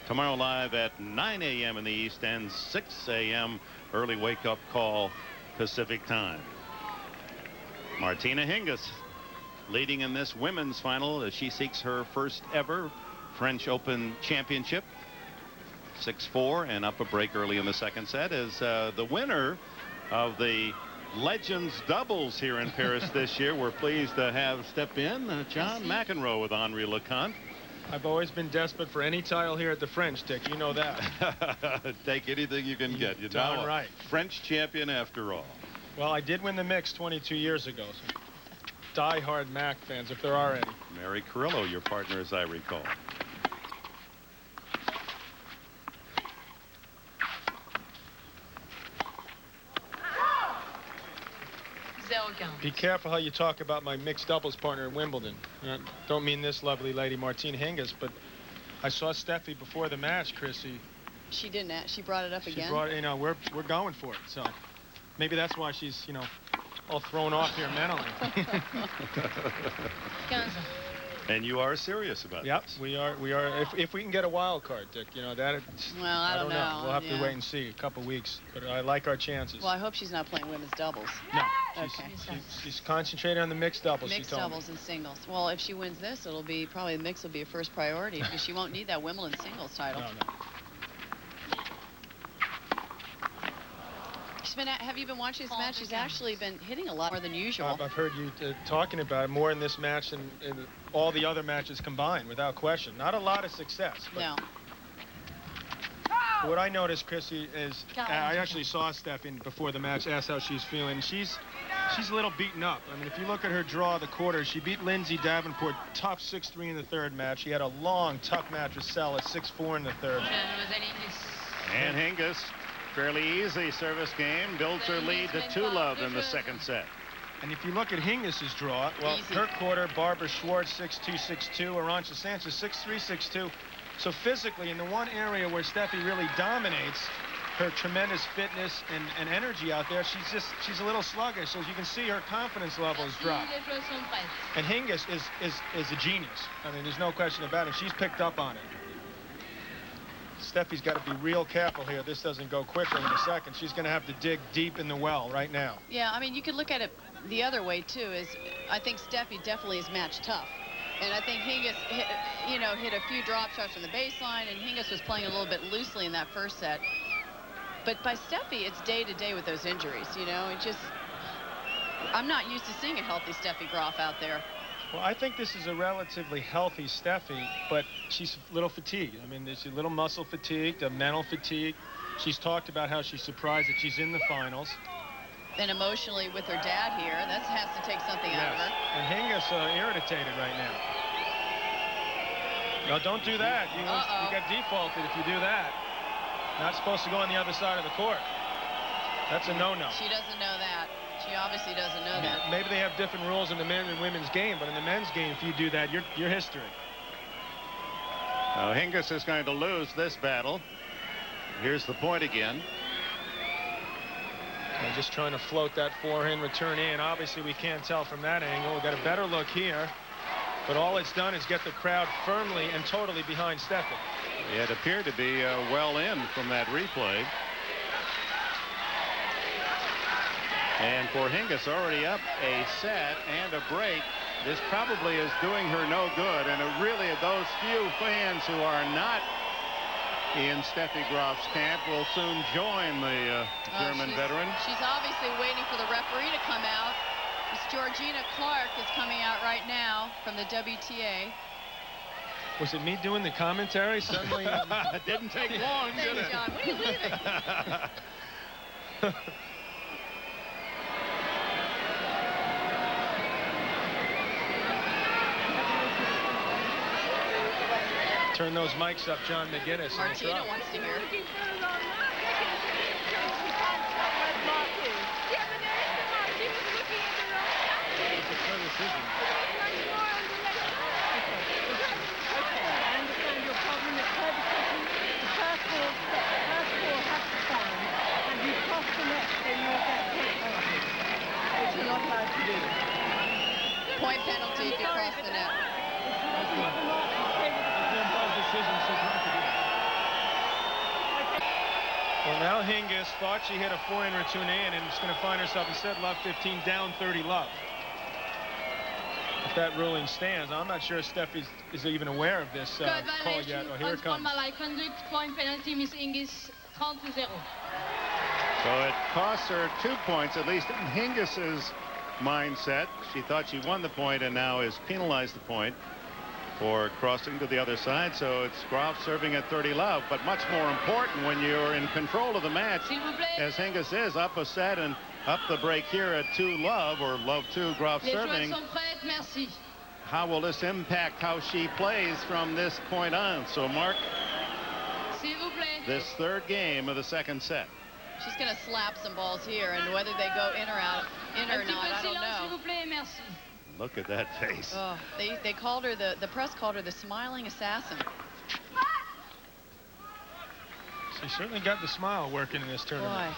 Tomorrow live at 9 a.m. in the East and 6 a.m. early wake-up call Pacific time. Martina Hingis leading in this women's final as she seeks her first ever French Open championship. 6-4 and up a break early in the second set as the winner of the Legends doubles here in Paris this year. We're pleased to have step in John McEnroe with Henri Lecomte. I've always been desperate for any title here at the French, Dick. You know that. Take anything you can get. You're darn right. French champion after all. Well, I did win the mix 22 years ago. So die-hard Mac fans, if there are any. Mary Carrillo, your partner, as I recall. Be careful how you talk about my mixed doubles partner at Wimbledon. Don't mean this lovely lady, Martina Hingis, but I saw Steffi before the match, Chrissy. She didn't. She brought it up again. She brought it. You know, we're going for it. So maybe that's why she's, you know, all thrown off here mentally. And you are serious about yep, this. we are. If we can get a wild card, Dick, you know that. Well, I don't know. We'll have to wait and see a couple weeks, but I like our chances. Well, I hope she's not playing women's doubles. No. Okay. She's concentrating on the mixed doubles. Mixed doubles and singles. Well, if she wins this, it'll be probably the mix will be a first priority because she won't need that Wimbledon singles title. No. Have you been watching this match? She's actually been hitting a lot more than usual. I've heard you talking about it more in this match than in all the other matches combined, without question. Not a lot of success. But no. What I noticed, Chrissy, is I actually saw Steffi before the match, asked how she's feeling. She's a little beaten up. I mean, if you look at her draw of the quarters, she beat Lindsay Davenport tough 6-3 in the third match. She had a long, tough match with Sell at 6-4 in the third. And Hingis, fairly easy service game, builds her lead to 2-love in the second set. And if you look at Hingis's draw, well, her quarter, Barbara Schwartz 6-2, 6-2, Arantxa Sanchez 6-3, 6-2. So physically, in the one area where Steffi really dominates, her tremendous fitness and energy out there, she's a little sluggish. As you can see, her confidence level has dropped. And Hingis is a genius. I mean, there's no question about it. She's picked up on it. Steffi's got to be real careful here. This doesn't go quickly in a second. She's going to have to dig deep in the well right now. Yeah, I mean, you could look at it the other way, too, is I think Steffi definitely is match tough. And I think Hingis hit a few drop shots from the baseline, and Hingis was playing a little bit loosely in that first set. But by Steffi, it's day to day with those injuries, you know. I'm not used to seeing a healthy Steffi Graf out there. Well, I think this is a relatively healthy Steffi, but she's a little fatigued. I mean, there's a little muscle fatigue, a mental fatigue. She's talked about how she's surprised that she's in the finals. And emotionally with her dad here, that has to take something out of her. And Hingis irritated right now. No, don't do that. You got defaulted if you do that. Not supposed to go on the other side of the court. That's a no-no. She doesn't know that. She obviously doesn't know that. Maybe they have different rules in the men's and women's game, but in the men's game, if you do that, you're history. Now, Hingis is going to lose this battle. Here's the point again. I'm just trying to float that forehand return in. Obviously, we can't tell from that angle. We've got a better look here. But all it's done is get the crowd firmly and totally behind Steffi. It appeared to be well in from that replay. And for Hingis, already up a set and a break, this probably is doing her no good. And really, those few fans who are not in Steffi Graf's camp will soon join the German veteran. She's obviously waiting for the referee to come out. Miss Georgina Clark is coming out right now from the WTA. Was it me doing the commentary? Suddenly, it didn't take long, did it? John, when are you leaving? Turn those mics up, John McGinnis. Martina wants to hear. Point penalty if you cross the net. Well, now Hingis thought she hit a 4-in return and is going to find herself in set love 15 down 30 love. If that ruling stands, I'm not sure Steffi is even aware of this call yet. Oh, here it comes. So it costs her 2 points, at least in Hingis's mindset. She thought she won the point and now is penalized the point for crossing to the other side. So it's Graf serving at 30 love, but much more important when you're in control of the match, as Hingis is up a set and up the break here at 2 love, or love 2, Graf serving. How will this impact how she plays from this point on? So Mark, this third game of the second set. She's going to slap some balls here, and whether they go in or out, or not, I don't know. Look at that face. Oh, they called her the press called her the smiling assassin. She certainly got the smile working in this tournament. Boy.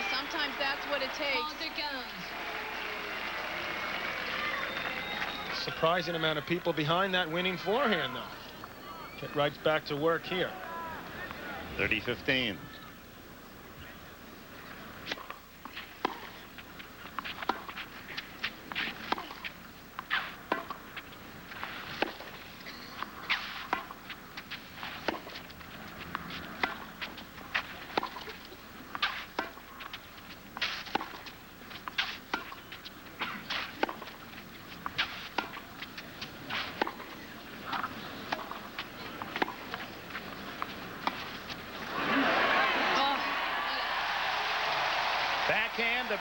Sometimes that's what it takes. Surprising amount of people behind that winning forehand, though. Get right back to work here. 30-15.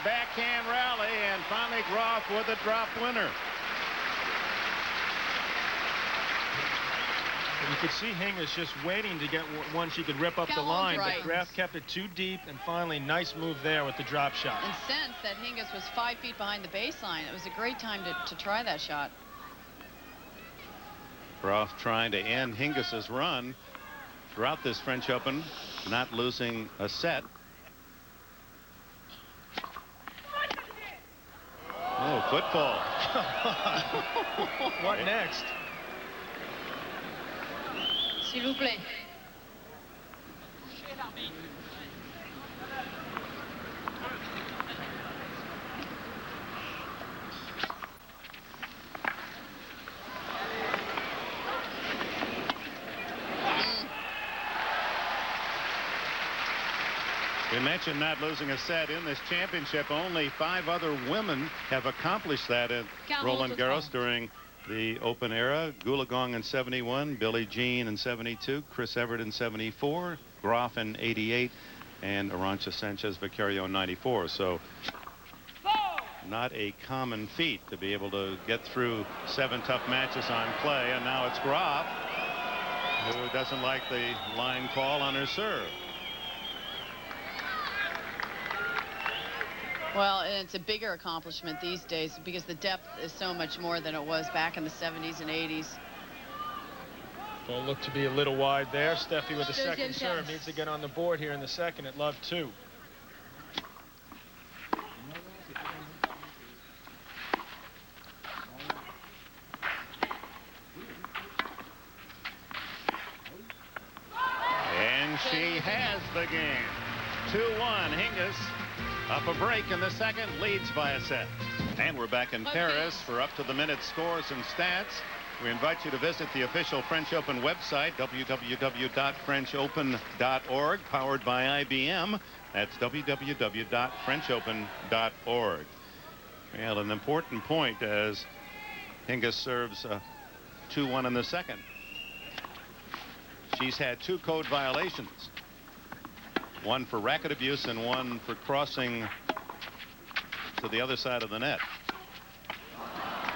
Backhand rally, and finally Graf with a drop winner. You could see Hingis just waiting to get one she could rip up the line, but Graf kept it too deep, and finally nice move there with the drop shot. And since that Hingis was 5 feet behind the baseline, it was a great time to try that shot. Graf trying to end Hingis's run throughout this French Open, not losing a set. Oh, football. What next? S'il vous plaît. We mentioned not losing a set in this championship. Only 5 other women have accomplished that in Roland Garros during the Open era. Goolagong in 71, Billie Jean in 72, Chris Evert in 74, Graf in 88, and Arantxa Sanchez Vicario in 94. So not a common feat to be able to get through 7 tough matches on clay. And now it's Graf, who doesn't like the line call on her serve. Well, and it's a bigger accomplishment these days because the depth is so much more than it was back in the 70s and 80s. Well, look to be a little wide there. Steffi with the second serve needs to get on the board here in the second at love 2. And she has the game. 2-1. Hingis up a break in the second, leads by a set. And we're back in Paris for up-to-the-minute scores and stats. We invite you to visit the official French Open website, www.frenchopen.org, powered by IBM. That's www.frenchopen.org. Well, an important point as Hingis serves 2-1 in the second. She's had 2 code violations. One for racket abuse and one for crossing to the other side of the net.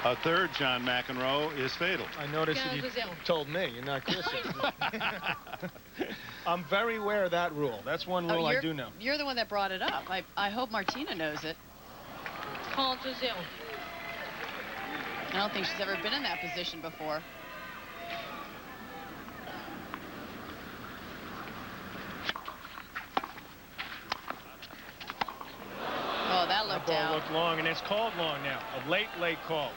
A third, John McEnroe, is fatal. I noticed that you told me, you're not Chris. I'm very aware of that rule. That's one rule I do know. You're the one that brought it up. I hope Martina knows it. I don't think she's ever been in that position before. looked long, and it's called long now. A late call.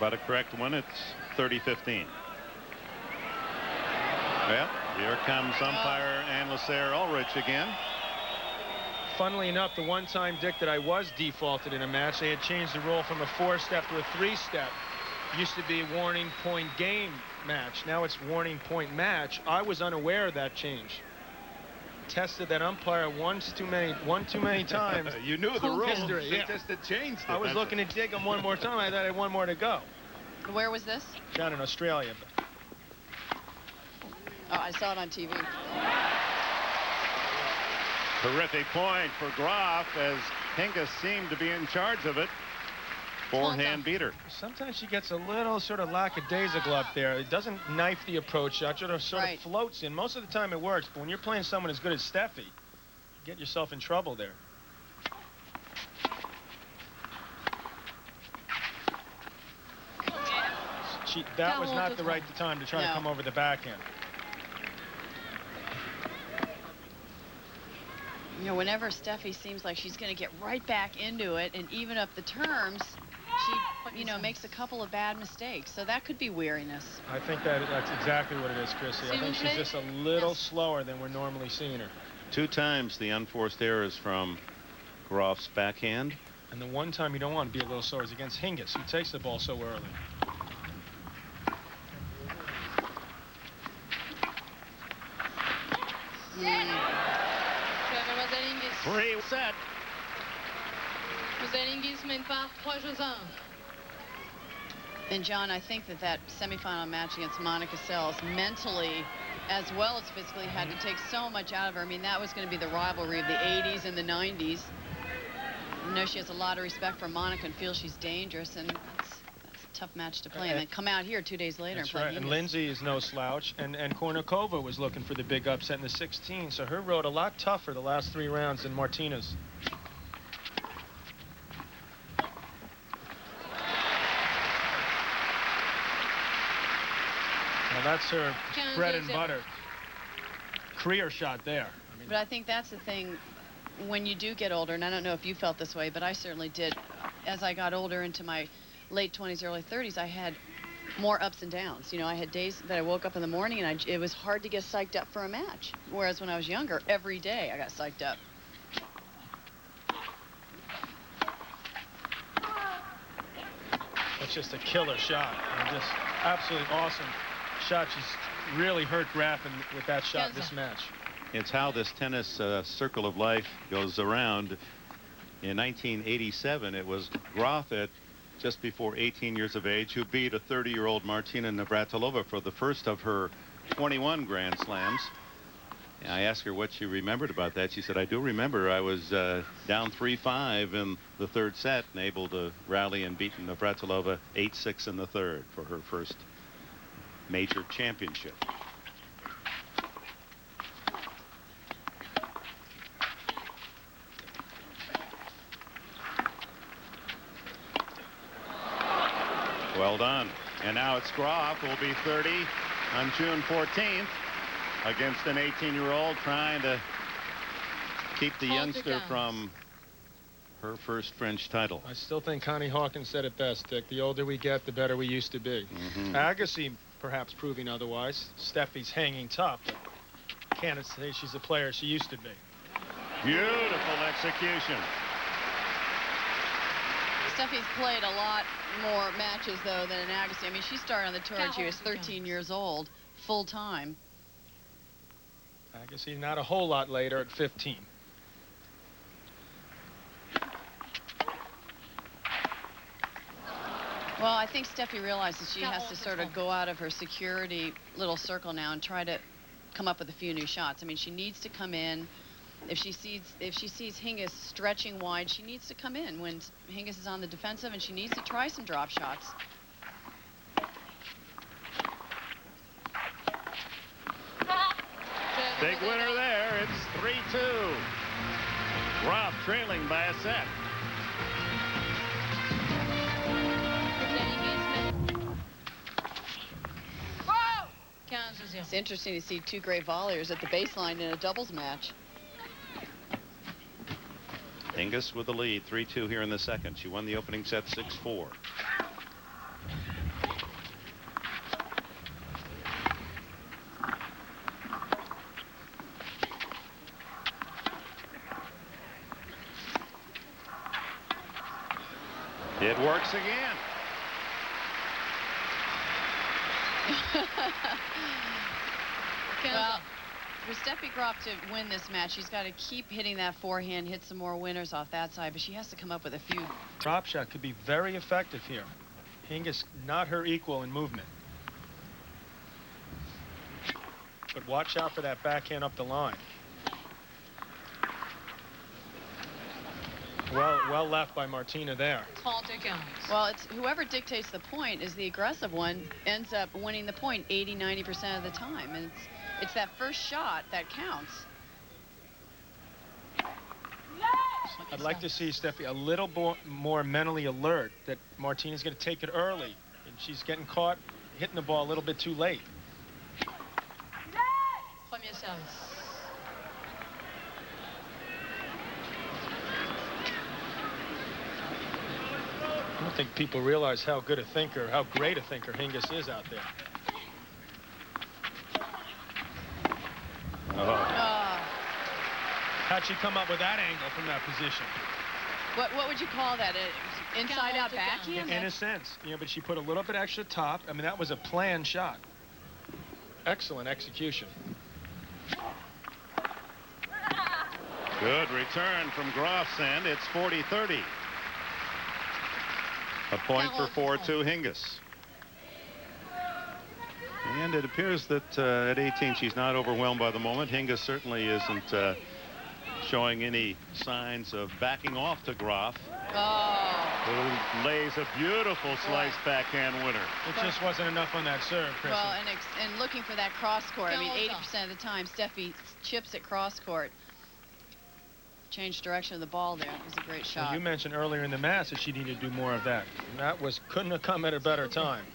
But a correct one. It's 30-15. Well, here comes umpire Ann Lasser Ulrich again. Funnily enough, the one time, Dick, that I was defaulted in a match, they had changed the rule from a 4-step to a 3-step. Used to be a warning point game match. Now it's warning point match. I was unaware of that change. Tested that umpire one too many times. You knew the rule. History, They yeah. just had changed it. I was looking to dig him one more time. I thought I had one more to go. Where was this? Down in Australia. Oh, I saw it on TV. Terrific point for Graf as Hingis seemed to be in charge of it. Forehand beater. Sometimes she gets a little sort of lackadaisical up there. It doesn't knife the approach shot, sort of floats in. Most of the time it works, but when you're playing someone as good as Steffi, you get yourself in trouble there. That was not the right time to try to come over the backhand. You know, whenever Steffi seems like she's going to get right back into it and even up the terms, she, you know, makes a couple of bad mistakes. So that could be weariness. I think that's exactly what it is, Chrissy. I think she's just a little slower than we're normally seeing her. 2 times the unforced errors from Graf's backhand. And the one time you don't want to be a little slower is against Hingis, who takes the ball so early. Three set. And John, I think that semifinal match against Monica Seles mentally as well as physically had to take so much out of her. I mean, that was going to be the rivalry of the 80s and the 90s. You know, she has a lot of respect for Monica and feels she's dangerous, and that's a tough match to play. And then come out here 2 days later and play Hingis. And Lindsay is no slouch, and Kornikova was looking for the big upset in the 16, so her road a lot tougher the last 3 rounds than Martinez. Now that's her bread and butter. Career shot there. But I think that's the thing when you do get older, and I don't know if you felt this way, but I certainly did. As I got older into my late 20s, early 30s, I had more ups and downs. You know, I had days that I woke up in the morning and it was hard to get psyched up for a match. Whereas when I was younger, every day I got psyched up. That's just a killer shot. Just absolutely awesome shot. She's really hurt Graf with that shot this match. It's how this tennis circle of life goes around. In 1987, it was Graf at just before 18 years of age who beat a 30-year-old Martina Navratilova for the first of her 21 Grand Slams. And I asked her what she remembered about that. She said, I do remember I was down 3-5 in the 3rd set and able to rally and beat Navratilova 8-6 in the 3rd for her first major championship. Well done. And now it's Graf, who will be 30 on June 14th against an 18-year-old trying to keep the youngster from her first French title. I still think Connie Hawkins said it best, Dick. The older we get, the better we used to be. Agassi perhaps proving otherwise. Steffi's hanging tough, but can't say she's a player she used to be. Beautiful execution. Steffi's played a lot more matches, though, than Agassi. I mean, she started on the tour when she was 13 years old, full-time. Agassi not a whole lot later at 15. Well, I think Steffi realizes she has to sort of go out of her security little circle now and try to come up with a few new shots. I mean, she needs to come in. If she sees Hingis stretching wide, she needs to come in when Hingis is on the defensive, and she needs to try some drop shots. Big winner there. It's 3-2. Graf trailing by a set. It's interesting to see 2 great volleyers at the baseline in a doubles match. Hingis with the lead, 3-2 here in the second. She won the opening set 6-4. It works again. Well, for Steffi Graf to win this match, she's got to keep hitting that forehand, hit some more winners off that side, but she has to come up with a few. Drop shot could be very effective here. Hingis not her equal in movement. But watch out for that backhand up the line. Well left by Martina there. Well, it's whoever dictates the point is the aggressive one ends up winning the point 80–90% of the time, and it's that first shot that counts. I'd like to see Steffi a little more mentally alert that Martina's going to take it early, and she's getting caught hitting the ball a little bit too late. Premier service. I don't think people realize how good a thinker, how great a thinker Hingis is out there. How'd she come up with that angle from that position? What would you call that? Inside out backhand? In a sense, yeah, but she put a little bit extra top. I mean, that was a planned shot. Excellent execution. Good return from Graf's end. It's 40-30. A point for 4-2 Hingis. And it appears that at 18 she's not overwhelmed by the moment. Hingis certainly isn't showing any signs of backing off to Graf. Who lays a beautiful slice backhand winner. It just wasn't enough on that serve, Chris. Well, and looking for that cross court. I mean, 80% of the time, Steffi chips at cross court. Changed direction of the ball there. It was a great shot. Well, you mentioned earlier in the match that she needed to do more of that. And that couldn't have come at a better time.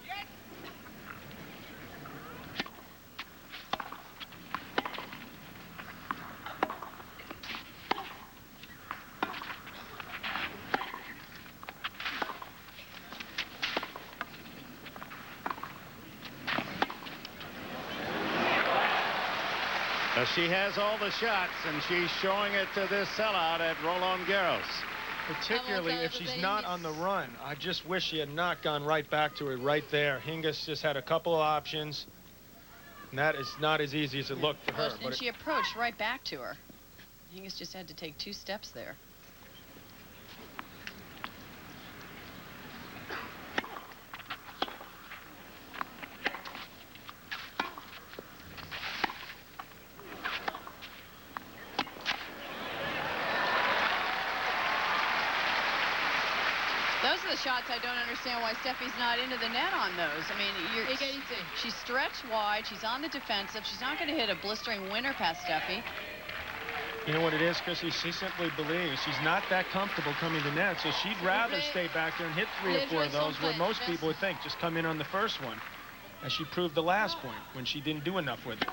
She has all the shots, and she's showing it to this sellout at Roland Garros. Particularly if she's not on the run. I just wish she had not gone right back to her right there. Hingis just had a couple of options, and that is not as easy as it looked for her. And she approached right back to her. Hingis just had to take 2 steps there. Those are the shots I don't understand why Steffi's not into the net on those. I mean, she's stretched wide. She's on the defensive. She's not going to hit a blistering winner past Steffi. You know what it is, Chrissy? She simply believes she's not that comfortable coming to net, so she'd rather stay back there and hit 3 or 4 of those where most people would think just come in on the first one, as she proved the last point when she didn't do enough with it.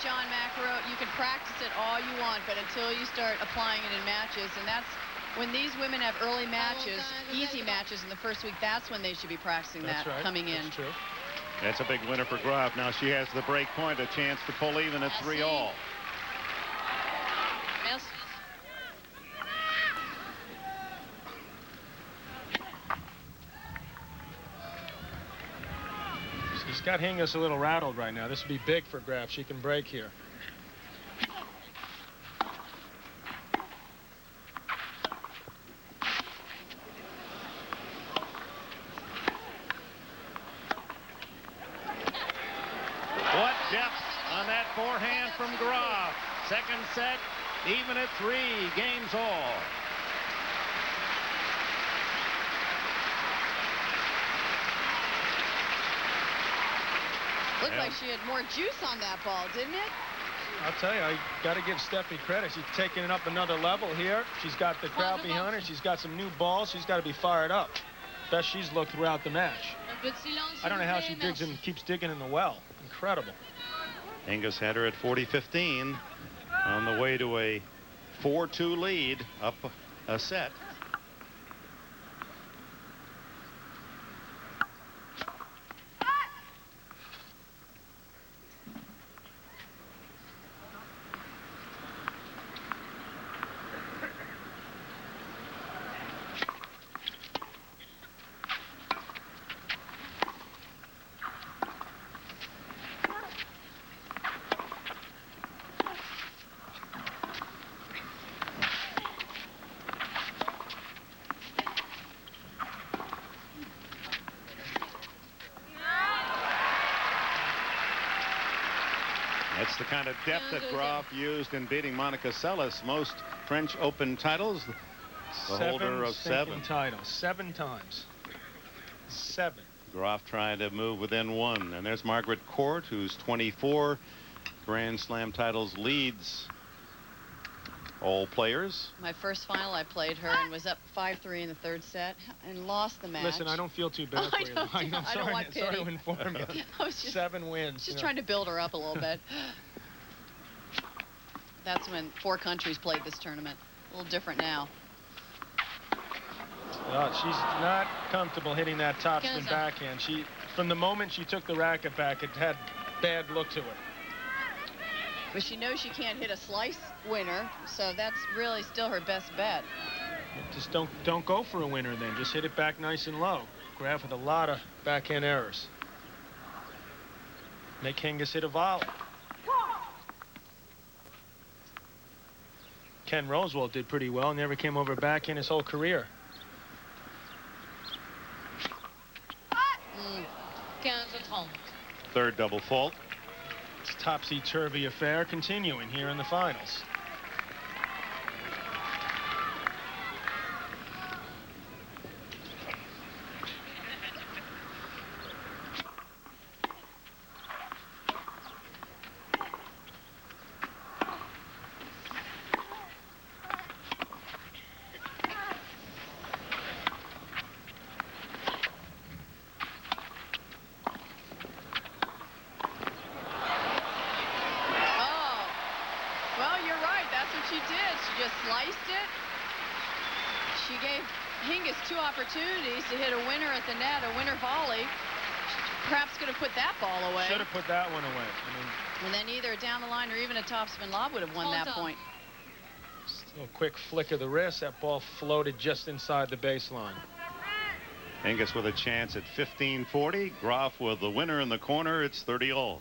John McEnroe, you can practice it all you want, but until you start applying it in matches, and that's when these women have early matches, easy matches in the first week, that's when they should be practicing that coming in. That's true. That's a big winner for Graf. Now she has the break point, a chance to pull even at 3-all. She's got Hingis a little rattled right now. This would be big for Graf. She can break here. What depth on that forehand from Graf. Second set, even at 3, games all. Looked like she had more juice on that ball, didn't it? I'll tell you, I got to give Steffi credit. She's taking it up another level here. She's got the crowd behind her. She's got some new balls. She's got to be fired up. best she's looked throughout the match. I don't know how she keeps digging in the well. Incredible. Hingis had her at 40-15 on the way to a 4-2 lead, up a set. That's the kind of depth that Graf used in beating Monica Seles. Most French Open titles, the holder of 7 titles, 7 times. 7. Graf trying to move within 1. And there's Margaret Court, who's 24 Grand Slam titles, leads all players. My first final, I played her and was up 5-3 in the 3rd set and lost the match. Listen, I don't feel too bad for you. I don't want pity. Sorry to inform you. I was just, 7 wins. Just trying to build her up a little bit. That's when 4 countries played this tournament. A little different now. She's not comfortable hitting that topspin backhand. From the moment she took the racket back, it had bad look to it. But she knows she can't hit a slice winner, so that's really still her best bet. Just don't go for a winner then. Just hit it back nice and low. Graf with a lot of backhand errors. Make Hingis hit a volley. Ken Rosewall did pretty well. Never came over backhand his whole career. Third double fault. It's topsy-turvy affair continuing here in the finals. She did. She just sliced it. She gave Hingis 2 opportunities to hit a winner at the net, a winner volley. Perhaps could have put that ball away. Should have put that one away. And then either down the line or even a topspin lob would have won that point. Still a quick flick of the wrist. That ball floated just inside the baseline. Hingis with a chance at 15-40. Graf with the winner in the corner. It's 30-all.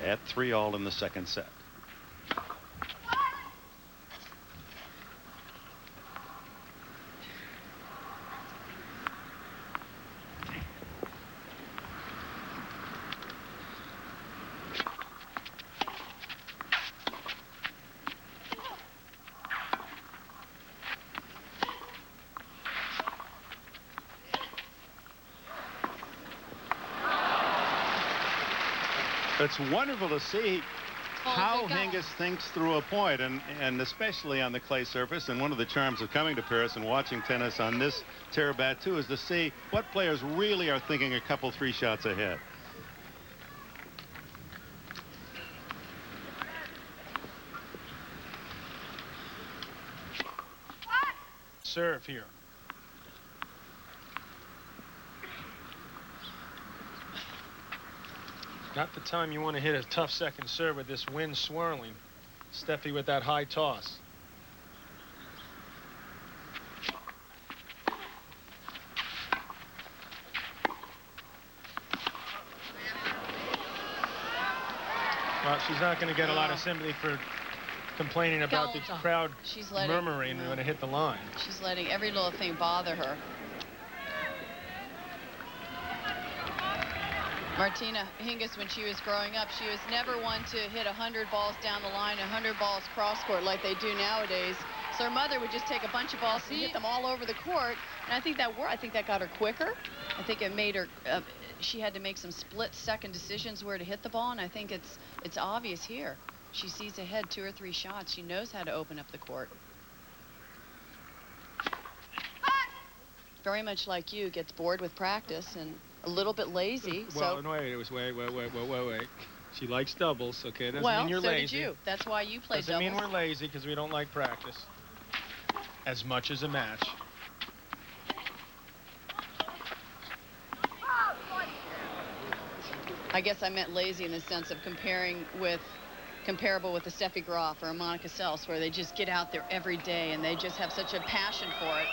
At 3-all in the 2nd set. It's wonderful to see how Hingis thinks through a point, and especially on the clay surface. And one of the charms of coming to Paris and watching tennis on this Terrabat too is to see what players really are thinking a couple 3 shots ahead. Serve here. Not the time you want to hit a tough second serve with this wind swirling. Steffi with that high toss. Well, she's not going to get a lot of sympathy for complaining about the crowd murmuring when it hit the line. She's letting every little thing bother her. Martina Hingis, when she was growing up, she was never one to hit 100 balls down the line, 100 balls cross court like they do nowadays. So her mother would just take a bunch of balls and hit them all over the court. And I think that got her quicker. I think it made her, she had to make some split-second decisions where to hit the ball. And I think it's obvious here. She sees ahead 2 or 3 shots. She knows how to open up the court. very much like you, gets bored with practice and a little bit lazy. Well, so no, wait. She likes doubles, okay? It doesn't well, mean you're so lazy. did you. That's why you play Doesn't doubles. mean we're lazy because we don't like practice as much as a match. I guess I meant lazy in the sense of comparable with the Steffi Graf or a Monica Seles, where they just get out there every day and they just have such a passion for it.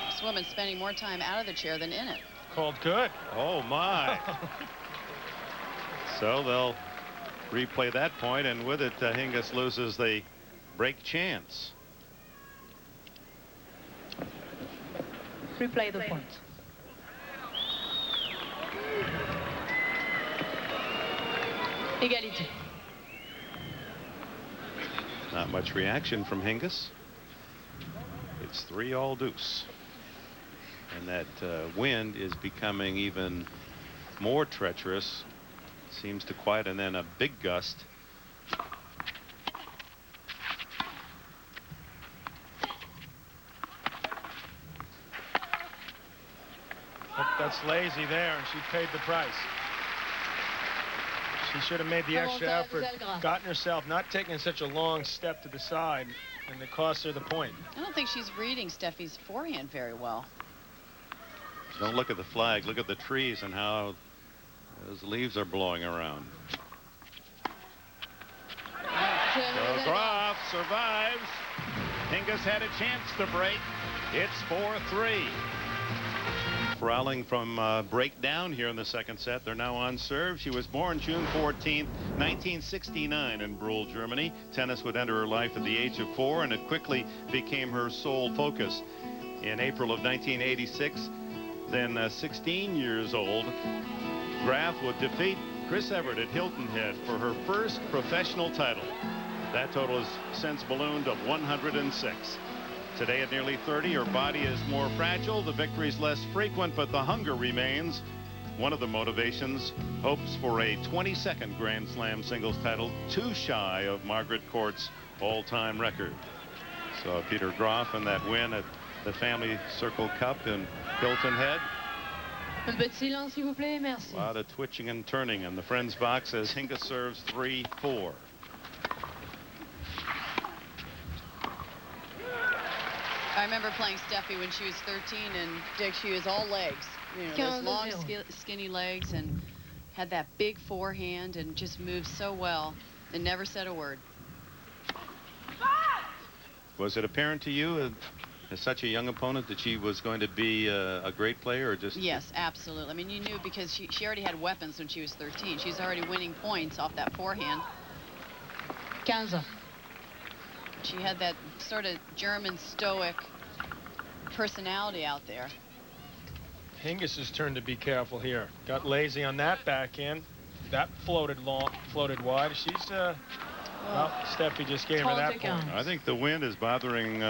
This woman's spending more time out of the chair than in it. Called good. Oh, my. So they'll replay that point, and with it, Hingis loses the break chance. Replay the point. Égalité. Not much reaction from Hingis. It's 3-all deuce. And that wind is becoming even more treacherous. Seems to quiet, and then a big gust. That's lazy there, and she paid the price. She should have made the extra effort, gotten herself, not taking such a long step to the side, and it cost her the point. I don't think she's reading Steffi's forehand very well. Don't look at the flag. Look at the trees and how those leaves are blowing around. So Graf survives. Hingis had a chance to break. It's 4-3. Rallying from breakdown here in the second set. They're now on serve. She was born June 14th, 1969 in Brühl, Germany. Tennis would enter her life at the age of 4, and it quickly became her sole focus. In April of 1986, then 16 years old, Graf would defeat Chris Evert at Hilton Head for her first professional title. That total has since ballooned to 106. Today at nearly 30, her body is more fragile, the victories less frequent, but the hunger remains. One of the motivations, hopes for a 22nd Grand Slam singles title, too shy of Margaret Court's all-time record. So Peter Graf and that win at the Family Circle Cup in Hilton Head. Un peu de silence, s'il vous plaît, merci. A lot of twitching and turning in the friends box as Hingis serves 3-4. I remember playing Steffi when she was 13, and Dick, she was all legs. You know, those long, skinny legs, and had that big forehand, and just moved so well, and never said a word. Was it apparent to you as such a young opponent that she was going to be a great player, or just? Yes, absolutely. I mean, you knew because she already had weapons when she was 13. She's already winning points off that forehand. 15. She had that sort of German stoic personality out there. Hingis' turn to be careful here. Got lazy on that backhand. That floated wide. She's well, Steffi just gave her that point. I think the wind is bothering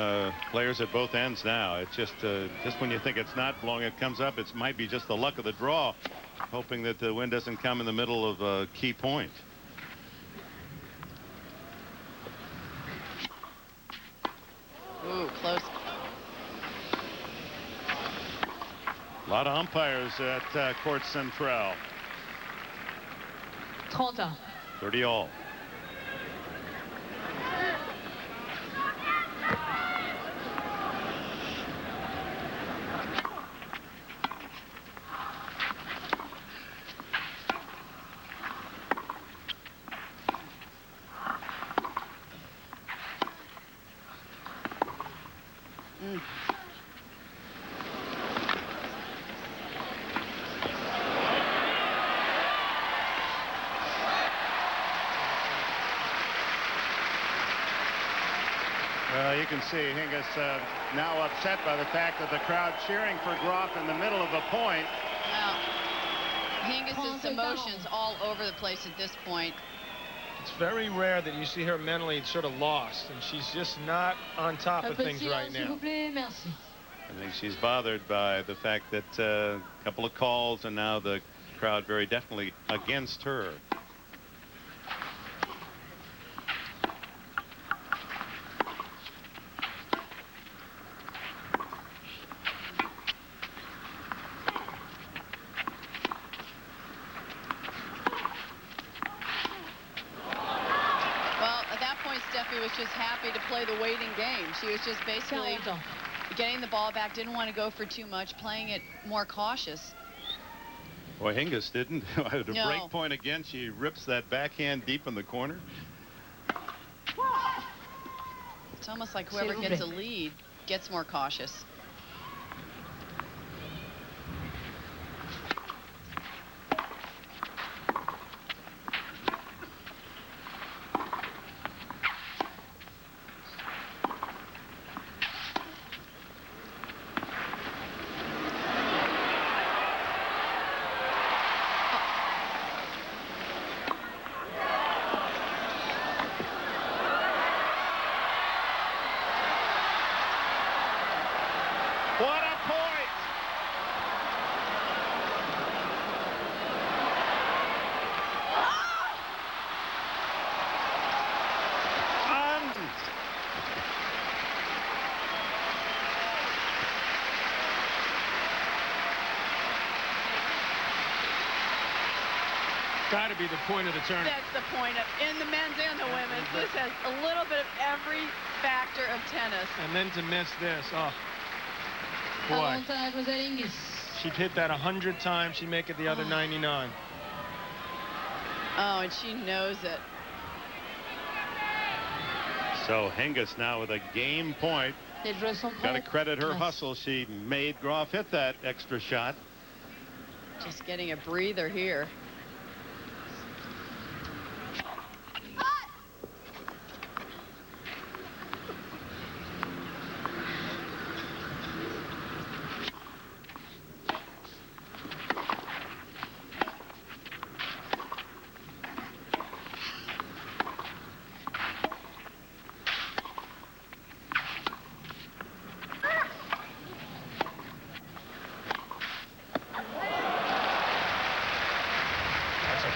players at both ends now. It's just when you think it's not blowing, it comes up. It might be just the luck of the draw, hoping that the wind doesn't come in the middle of a key point. Ooh, close. A lot of umpires at Court Central. 30. 30-all. You can see Hingis now upset by the fact that the crowd cheering for Graf in the middle of a point. Well, Hingis' emotions all over the place at this point. It's very rare that you see her mentally sort of lost, and she's just not on top of things right now. I think she's bothered by the fact that a couple of calls and now the crowd very definitely against her. just happy to play the waiting game. She was just basically getting the ball back, didn't want to go for too much, playing it more cautious. Boy, Hingis didn't. At a No. break point again, she rips that backhand deep in the corner. It's almost like whoever gets a lead gets more cautious. What a point! Got to be the point of the tournament. That's the point of, in the men's and the women's. This has a little bit of every factor of tennis. And then to miss this, oh. Boy, Mademoiselle Hingis. she'd hit that 100 times. She'd make it the other 99. Oh, and she knows it. So Hingis now with a game point. Got to credit her Yes. hustle. She made Graf hit that extra shot. Just getting a breather here.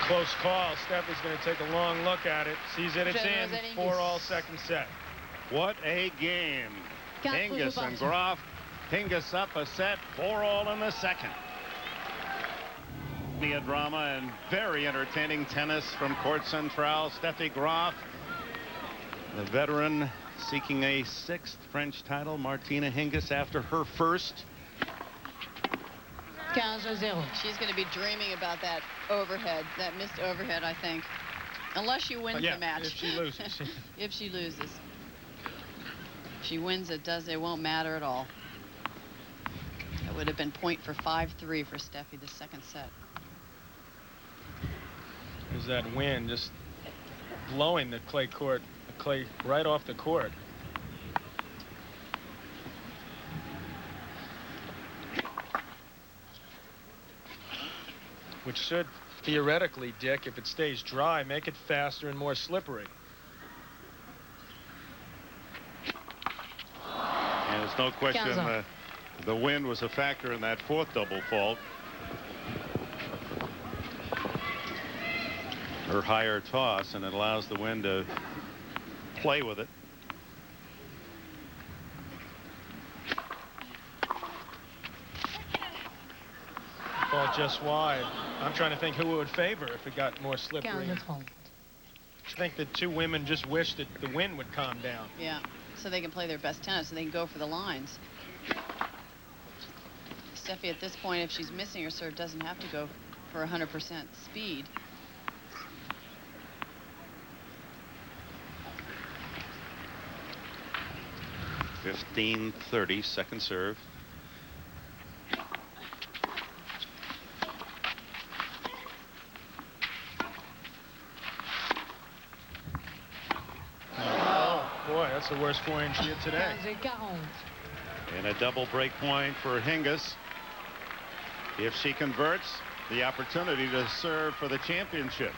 Close call. Steffi's going to take a long look at it. Sees it, it's in. 4-all second set. What a game. Hingis and Graf. Hingis up a set, 4-all in the second. Drama and very entertaining tennis from Court Central. Steffi Graf, the veteran, seeking a 6th French title. Martina Hingis after her first. 15-0. She's going to be dreaming about that overhead, that missed overhead, I think. Unless she wins the match. If she loses. If she loses. If she wins, it won't matter at all. That would have been point for 5-3 for Steffi, the second set. There's that wind just blowing the clay right off the court. Which should theoretically, Dick, if it stays dry, make it faster and more slippery. And there's no question the wind was a factor in that 4th double fault. Her higher toss, and it allows the wind to play with it. Ball just wide. I'm trying to think who it would favor if it got more slippery. 15-30. I think the two women just wish that the wind would calm down. Yeah, so they can play their best tennis, so they can go for the lines. Steffi, at this point, if she's missing her serve, doesn't have to go for 100% speed. (15-30) second serve. That's the worst point she hit today. 15-40. And a double break point for Hingis. If she converts, the opportunity to serve for the championship.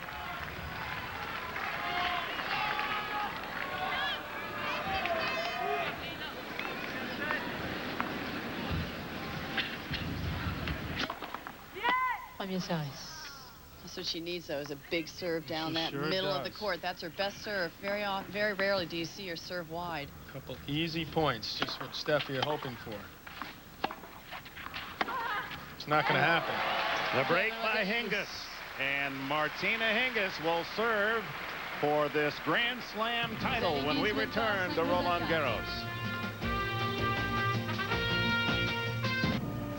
Premier service. That's what she needs, though, is a big serve down that middle of the court. That's her best serve. Very rarely do you see her serve wide. A couple easy points, just what Steffi are hoping for. It's not going to happen. The break by Hingis. And Martina Hingis will serve for this Grand Slam title when we return to Roland Garros.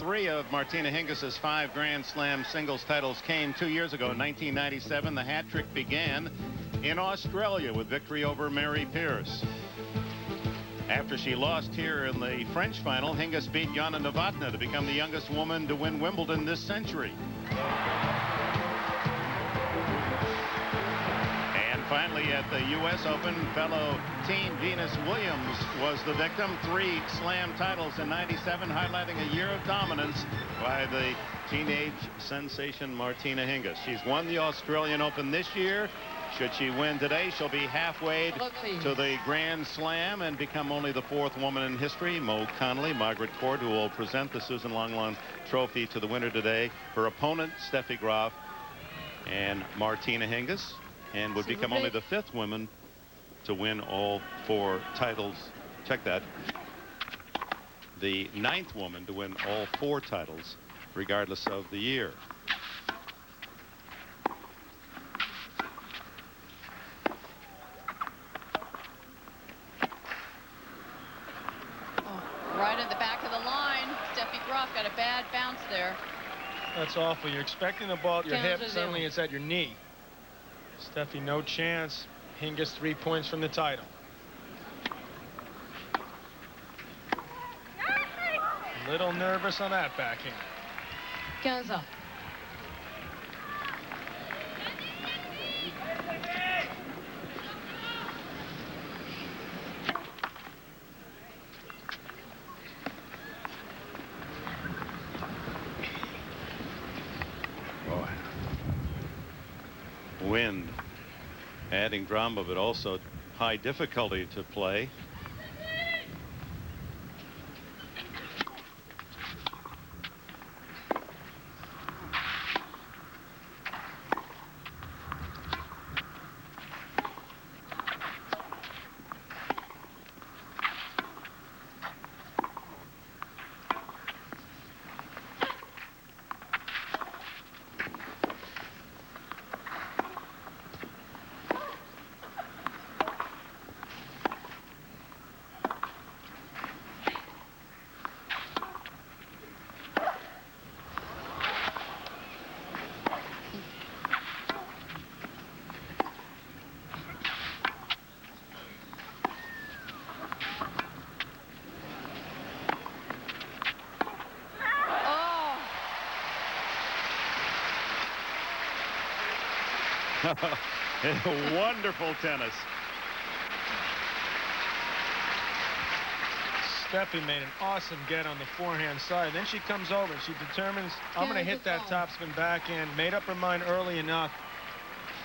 3 of Martina Hingis's 5 Grand Slam singles titles came 2 years ago. In 1997, the hat trick began in Australia with victory over Mary Pierce. After she lost here in the French final, Hingis beat Jana Novotná to become the youngest woman to win Wimbledon this century. And finally, at the U.S. Open, fellow teen Venus Williams was the victim. 3 slam titles in '97, highlighting a year of dominance by the teenage sensation Martina Hingis. She's won the Australian Open this year. Should she win today, she'll be halfway to the Grand Slam and become only the 4th woman in history. Mo Connolly, Margaret Court, who will present the Susan Longlon Trophy to the winner today. Her opponent, Steffi Graf, and Martina Hingis, and would become only the 5th woman to win all 4 titles. Check that. The 9th woman to win all 4 titles, regardless of the year. Right at the back of the line. Steffi Graf got a bad bounce there. That's awful. You're expecting the ball at your hip. Suddenly it's at your knee. Steffi, no chance. Hingis 3 points from the title. A little nervous on that backhand. 15 ans. Wind adding drama, but also high difficulty to play. Wonderful tennis. Steffi made an awesome get on the forehand side. Then she comes over. She determines, I'm going to hit that topspin backhand. Made up her mind early enough.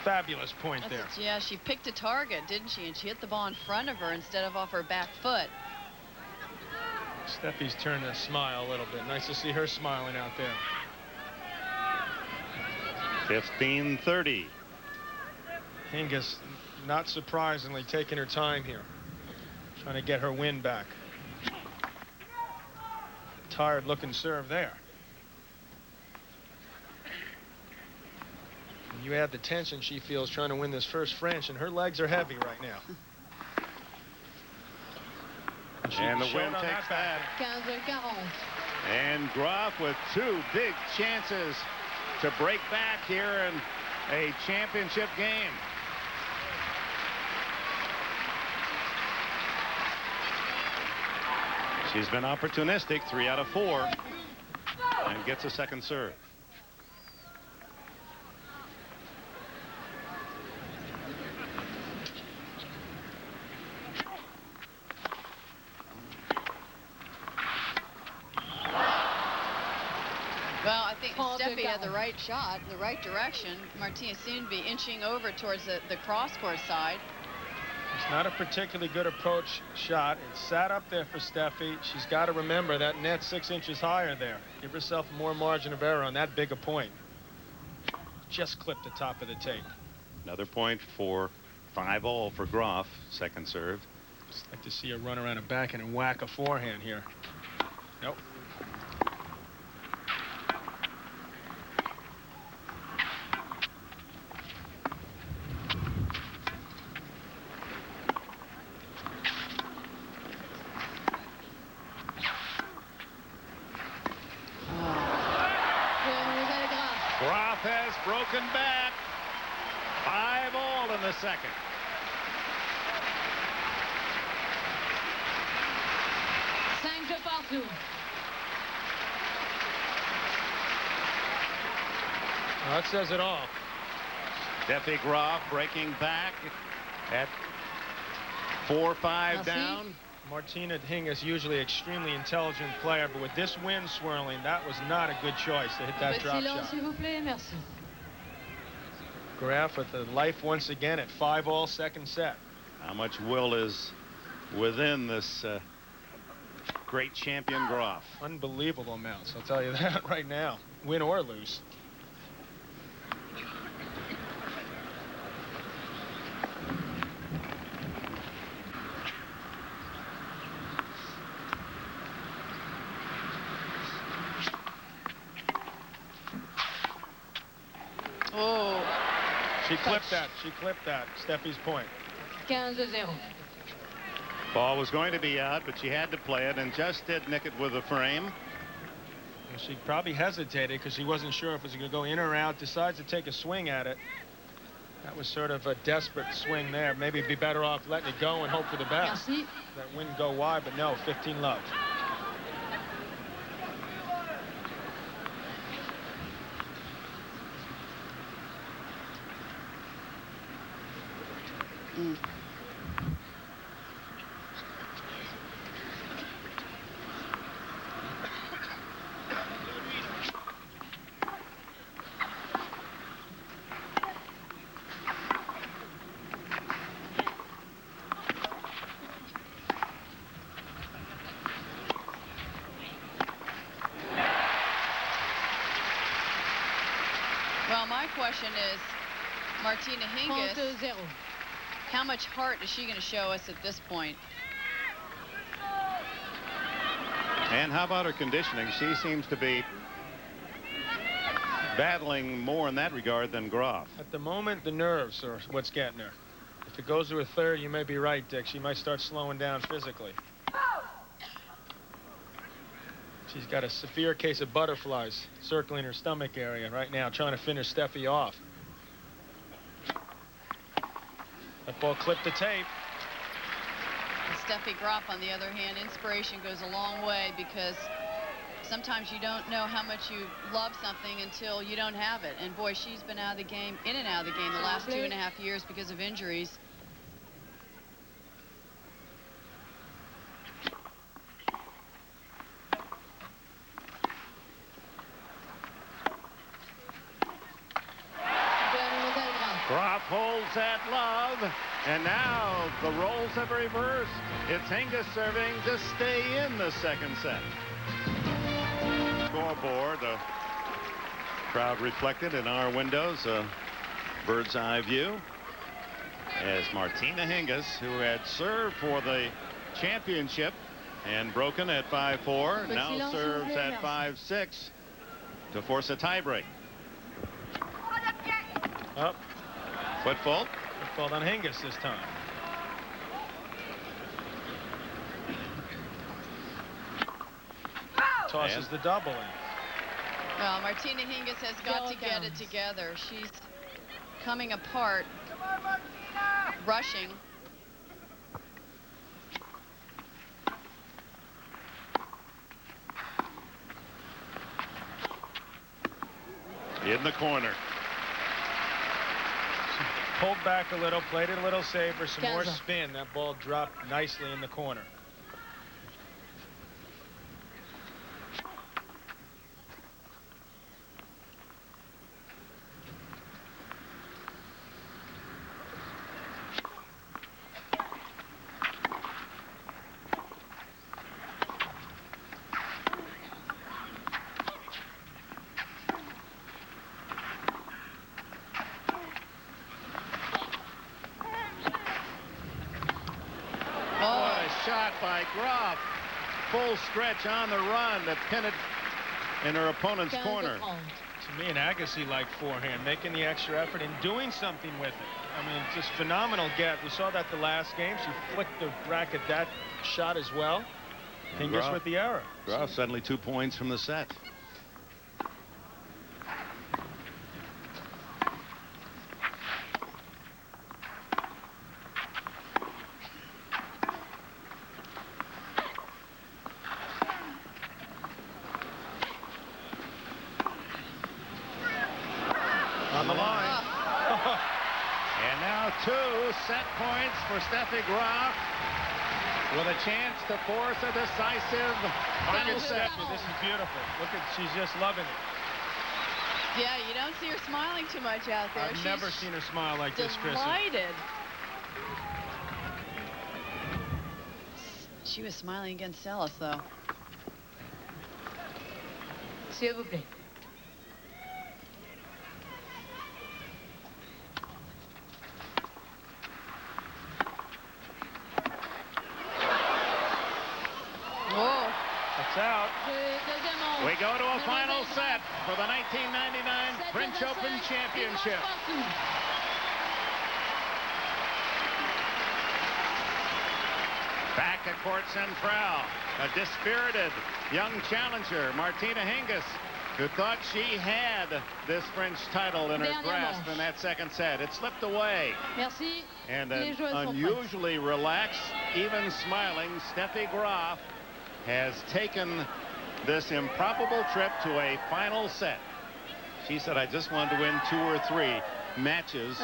Fabulous point there. Yeah, she picked a target, didn't she? And she hit the ball in front of her instead of off her back foot. Steffi's turned to smile a little bit. Nice to see her smiling out there. 15-30. Hingis, not surprisingly, taking her time here, trying to get her win back. Tired looking serve there. And you add the tension she feels trying to win this first French, and her legs are heavy right now. And the wind takes that. 15-40. And Graf with 2 big chances to break back here in a championship game. She's been opportunistic, 3 out of 4, and gets a second serve. Well, I think Steffi had the right shot in the right direction. Martina seemed to be inching over towards the cross-court side. It's not a particularly good approach shot. It sat up there for Steffi. She's got to remember that net 6 inches higher there. Give herself more margin of error on that big a point. Just clipped the top of the tape. Another point for 5-all for Graf, second serve. Just like to see her run around a backhand and whack a forehand here. Nope. broken back. 5-all in the second. Well, that says it all. Steffi Graf breaking back at 4-5 down. Martina Hingis, usually extremely intelligent player, but with this wind swirling, that was not a good choice to hit that drop shot. Graf with the life once again at 5-all second set. How much will is within this great champion Graf? Unbelievable amounts, I'll tell you that right now, win or lose. Oh. She clipped that. She clipped that. Steffi's point. 15-0. Ball was going to be out, but she had to play it and just did nick it with a frame. And she probably hesitated because she wasn't sure if it was going to go in or out. Decides to take a swing at it. That was sort of a desperate swing there. Maybe be better off letting it go and hope for the best. Merci. That wouldn't go wide, but no, 15 love. Well, my question is, Martina Hingis, 30-0. how much heart is she going to show us at this point? And how about her conditioning? She seems to be battling more in that regard than Graf. At the moment, the nerves are what's getting her. If it goes to a third, you may be right, Dick. She might start slowing down physically. She's got a severe case of butterflies circling her stomach area right now, trying to finish Steffi off. That ball clipped the tape. And Steffi Graf, on the other hand, inspiration goes a long way, because sometimes you don't know how much you love something until you don't have it. And boy, she's been out of the game, in and out of the game, the last 2.5 years because of injuries. Graf holds that love, and now the roles have reversed. It's Hingis serving to stay in the second set. Scoreboard, the crowd reflected in our windows, a bird's eye view, as Martina Hingis, who had served for the championship and broken at 5-4, now serves at 5-6 to force a tiebreak. Up. Foot fault. Foot fault on Hingis this time. Tosses And the double in. Well, Martina Hingis has got to get it together. She's coming apart, rushing. In the corner. Pulled back a little, played it a little safer, some more spin. That ball dropped nicely in the corner. Shot by Graf. Full stretch on the run to pin it in her opponent's corner. To me, an Agassi-like forehand, making the extra effort and doing something with it. I mean, just phenomenal get. We saw that the last game. She flicked the racket that shot as well. Hingis with the error. Graf suddenly 2 points from the set. And now 2 set points for Steffi Graf with a chance to force a decisive final set. This is beautiful. Look at, she's just loving it. Yeah, you don't see her smiling too much out there. I've never seen her smile like this, Chris. Delighted. She was smiling against Celis, though. S'il vous plaît. Whoa. That's out. We go to a final set for the 1999 French Open Championship. Back at Court Central, a dispirited young challenger, Martina Hingis, who thought she had this French title in her grasp in that second set. It slipped away. Merci. And an unusually relaxed, even smiling Steffi Graf has taken this improbable trip to a final set. She said, I just wanted to win 2 or 3 matches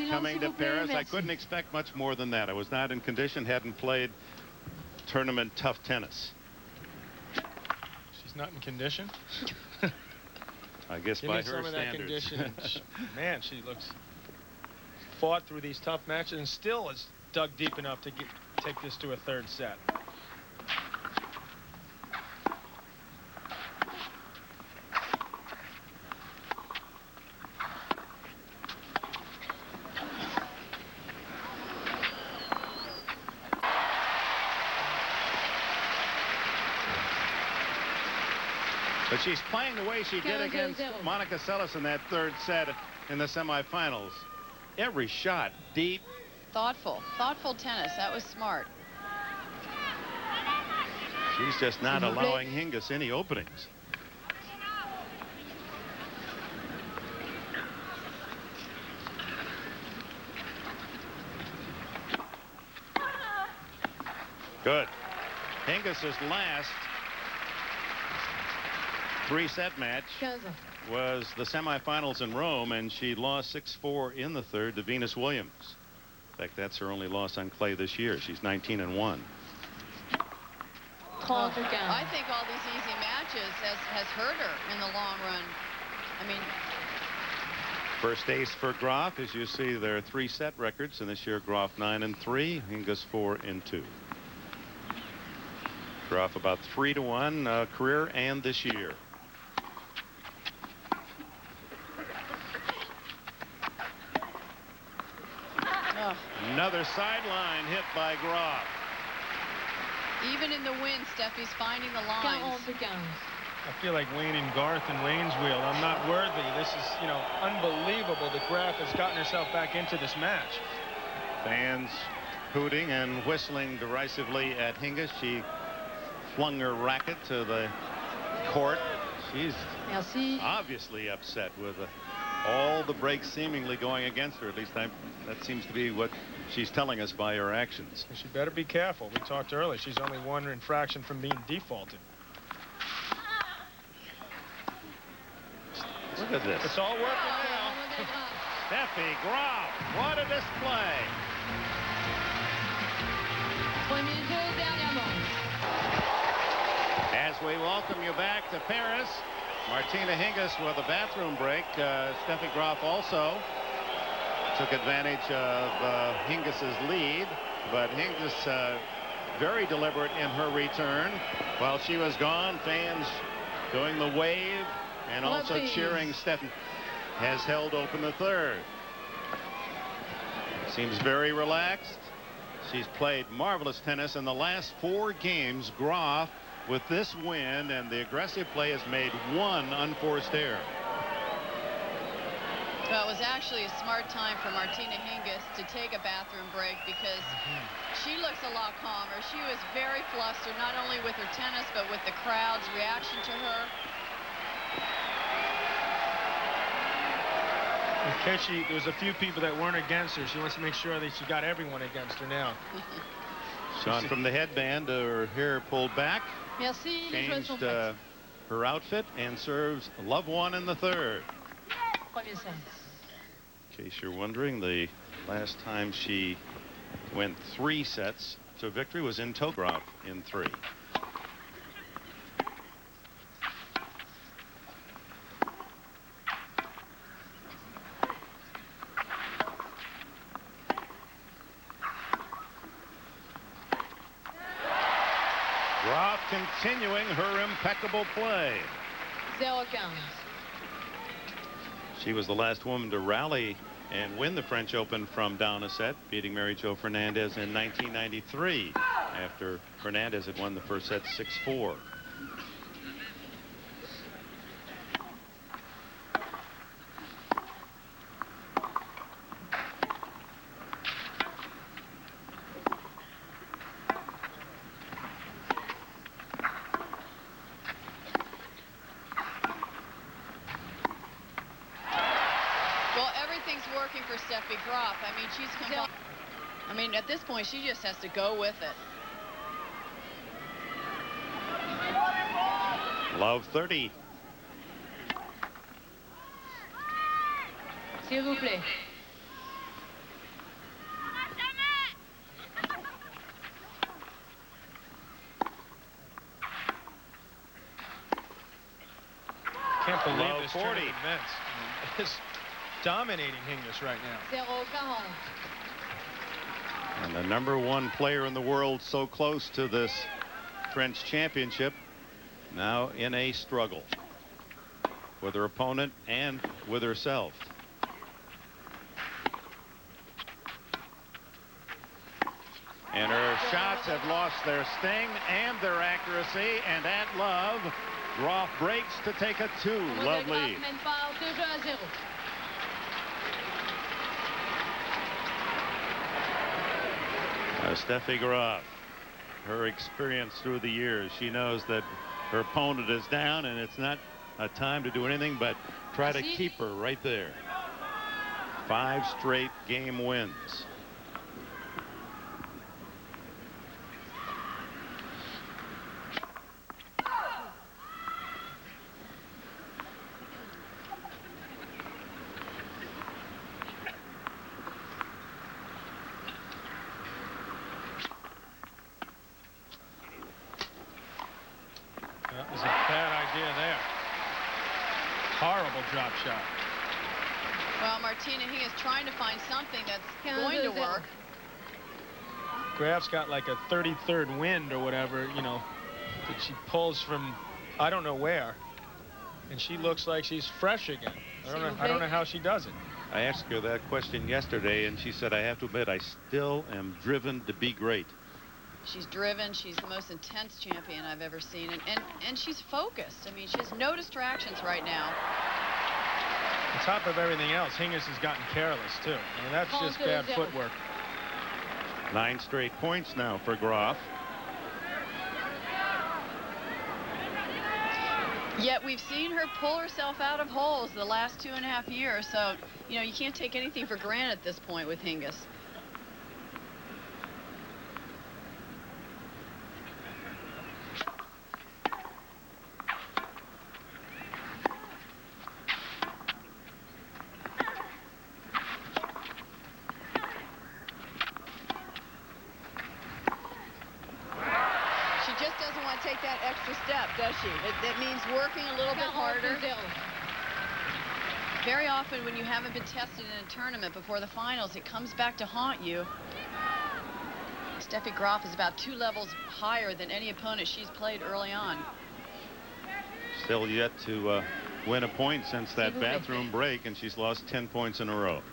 coming to Paris. I couldn't expect much more than that. I was not in condition, hadn't played tournament tough tennis. She's not in condition? I guess Give by me her some of that standards. condition. Man, she looks fought through these tough matches and still is dug deep enough to take this to a 3rd set. But she's playing the way she did against Monica Seles in that 3rd set in the semifinals. Every shot deep. Thoughtful tennis. That was smart. She's just not allowing Hingis any openings. Good. Hingis's last 3-set match was the semifinals in Rome, and she lost 6-4 in the 3rd to Venus Williams. In fact, that's her only loss on clay this year. She's 19-1. I think all these easy matches has hurt her in the long run. I mean, first ace for Graf, as you see, their 3-set records, and this year Graf 9-3, Hingis 4-2. Graf about 3-1 career and this year. Another sideline hit by Graf. Even in the wind, Steffi's finding the lines. I feel like Wayne and Garth and Wayne's wheel. I'm not worthy. This is, you know, unbelievable that Graf has gotten herself back into this match. Fans hooting and whistling derisively at Hingis. She flung her racket to the court. She's obviously upset with all the breaks seemingly going against her. At least that seems to be what she's telling us by her actions. She better be careful. We talked earlier. She's only 1 infraction from being defaulted. Look at this. It's all working now. Steffi Graf, what a display. As we welcome you back to Paris, Martina Hingis with a bathroom break. Steffi Graf also took advantage of Hingis's lead, but Hingis very deliberate in her return. While she was gone, fans doing the wave and also cheering. Steffi has held open the 3rd. Seems very relaxed. She's played marvelous tennis in the last 4 games. Graf, with this win and the aggressive play, has made 1 unforced error. Well, it was actually a smart time for Martina Hingis to take a bathroom break because she looks a lot calmer. She was very flustered, not only with her tennis, but with the crowd's reaction to her. In case there was a few people that weren't against her, she wants to make sure that she got everyone against her now. Gone from the headband to her hair pulled back. Changed her outfit and serves love 1 in the 3rd. In case you're wondering, the last time she went 3 sets to victory was in Graf in 3. Graf continuing her impeccable play. 0-15. She was the last woman to rally and win the French Open from down a set, beating Mary Jo Fernandez in 1993 after Fernandez had won the first set 6-4. Working for Steffi Graf. I mean, she's come on. I mean, at this point, she just has to go with it. Love 30. S'il vous plaît. Can't believe Love this 40. tournament events. It's dominating Hingis right now. 0-40. And the #1 player in the world so close to this French championship now in a struggle with her opponent and with herself. And her shots have lost their sting and their accuracy, and at love, Graf breaks to take a 2-love lead. Steffi Graf, her experience through the years, she knows that her opponent is down and it's not a time to do anything but try to keep her right there. 5 straight game wins. That was a bad idea there. Horrible drop shot. Well, Martina Hingis trying to find something that's going to work. Graf's got like a 33rd wind or whatever, you know, that she pulls from I don't know where. And she looks like she's fresh again. I don't know how she does it. I asked her that question yesterday, and she said, I have to admit, I still am driven to be great. She's driven. She's the most intense champion I've ever seen. And she's focused. I mean, she has no distractions right now. On top of everything else, Hingis has gotten careless, too. I mean, that's just bad footwork. 9 straight points now for Graf. Yet we've seen her pull herself out of holes the last 2.5 years. So, you know, you can't take anything for granted at this point with Hingis. Take that extra step, does she? That means working a little bit harder. Very often when you haven't been tested in a tournament before the finals, it comes back to haunt you. Steffi Graf is about 2 levels higher than any opponent she's played early on. Still yet to win a point since that bathroom break, and she's lost 10 points in a row.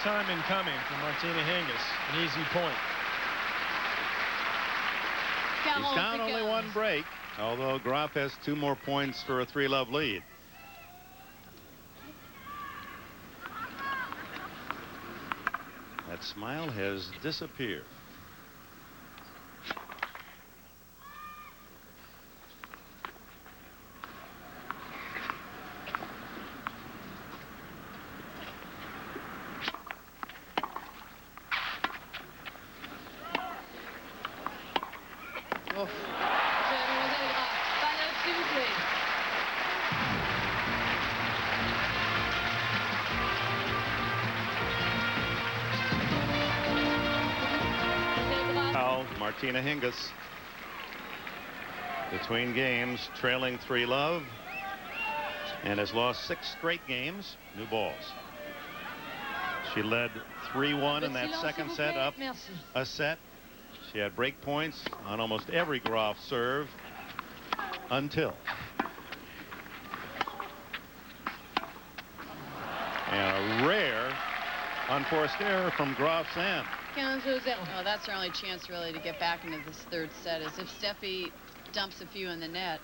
Time in coming for Martina Hingis. An easy point. He's down only 1 break, although Graf has 2 more points for a 3-love lead. That smile has disappeared. Martina Hingis. Between games, trailing 3-love, and has lost 6 straight games. New balls. She led 3-1 in that second set, up a set. She had break points on almost every Graf serve until. And a rare unforced error from Graf's end. Oh, that's her only chance really to get back into this third set, is if Steffi dumps a few in the net.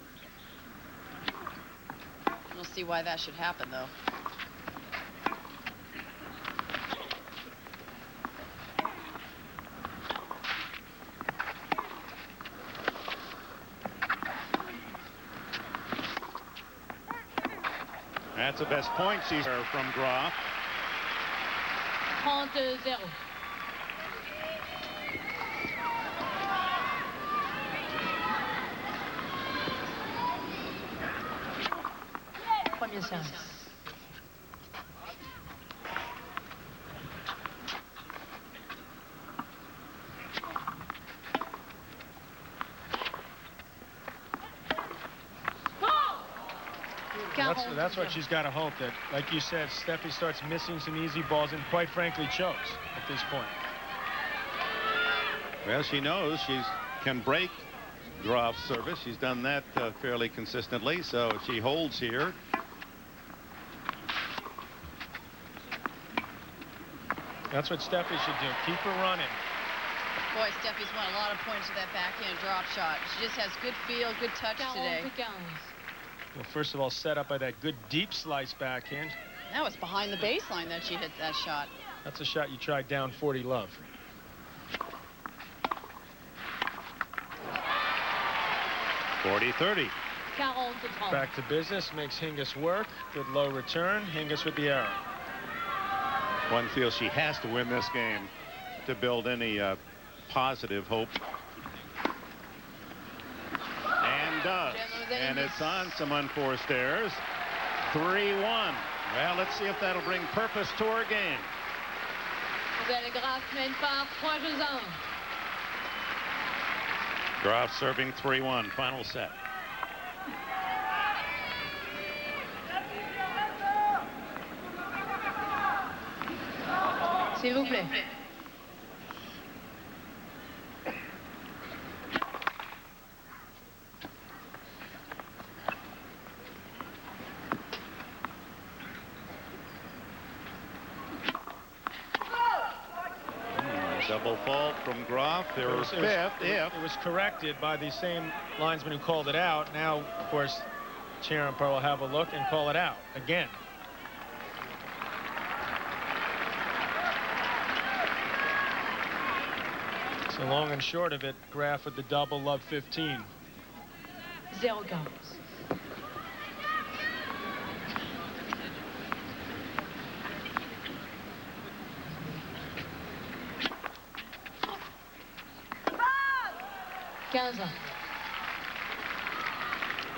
We'll see why that should happen, though. That's the best point she's from Graf. 30-0. Premier service. That's what she's got to hope, that, like you said, Steffi starts missing some easy balls and, quite frankly, chokes at this point. Well, she knows she can break Graf's service. She's done that fairly consistently, so she holds here. That's what Steffi should do. Keep her running. Boy, Steffi's won a lot of points with that backhand drop shot. She just has good feel, good touch today. Well, first of all, set up by that good deep slice backhand. That was behind the baseline that she hit that shot. That's a shot you try down 40 love. (40-30). Back to business, makes Hingis work. Good low return. Hingis with the error. One feels she has to win this game to build any positive hope. And does. And it's on some unforced errors. 3-1. Well, let's see if that'll bring purpose to her game. Graf serving 3-1. Final set. S'il vous plaît. Double fault from Graf. There was fifth. It was corrected by the same linesman who called it out. Now, of course, chair umpire will have a look and call it out again. So long and short of it, Graf with the double, love 15. 0 counts.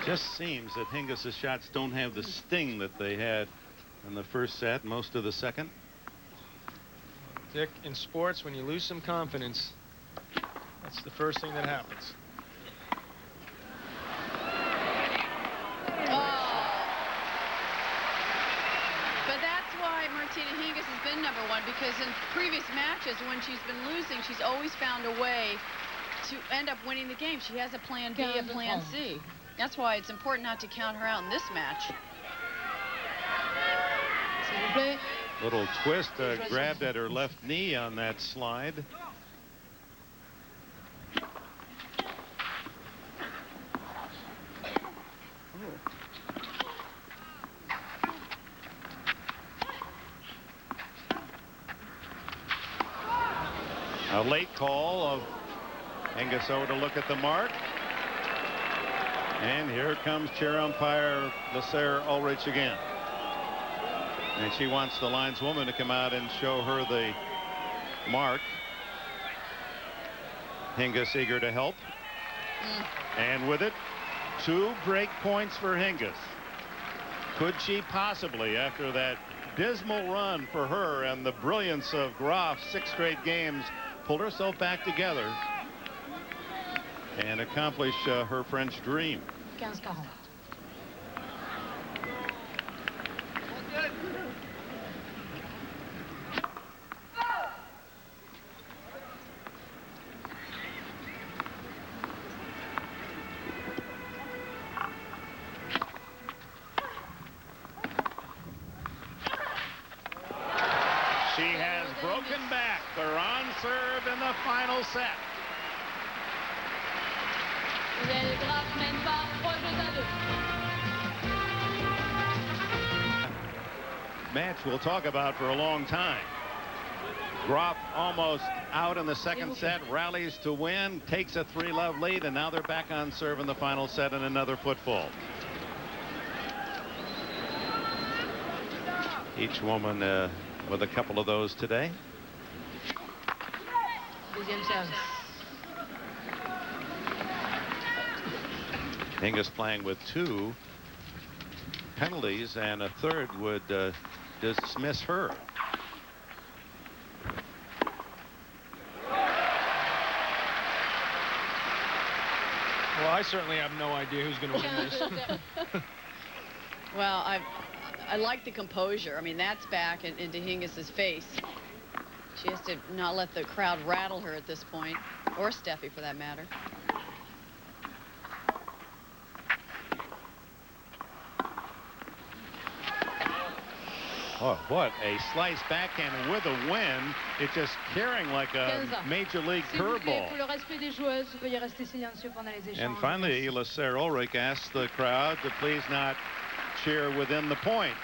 Just seems that Hingis' shots don't have the sting that they had in the first set, most of the second. Dick, in sports, when you lose some confidence, that's the first thing that happens. But that's why Martina Hingis has been #1, because in previous matches, when she's been losing, she's always found a way to end up winning the game. She has a plan B, a plan C. That's why it's important not to count her out in this match. Little twist, grabbed at her left knee on that slide. A late call of Hingis over to look at the mark. And here comes chair umpire Lasser Ulrich again. And she wants the lineswoman to come out and show her the mark. Hingis eager to help. And with it, 2 break points for Hingis. Could she possibly, after that dismal run for her and the brilliance of Graf, 6 straight games, pull herself back together and accomplish her French dream. 15-40. She has broken back. They're on serve in the final set. Graf mène par 3 jeux à 2. Match we'll talk about for a long time. Graf almost out in the second set, rallies to win, takes a 3-love lead, and now they're back on serve in the final set and another foot fault. Each woman with a couple of those today. Deuxième service. Hingis playing with 2 penalties, and a third would dismiss her. Well, I certainly have no idea who's going to win this. Well, I like the composure. I mean, that's back into Hingis's face. She has to not let the crowd rattle her at this point, or Steffi for that matter. Oh, what a slice backhand with a win. It's just carrying like a major league curveball. And finally, Lasser Ulrich asked the crowd to please not cheer within the point.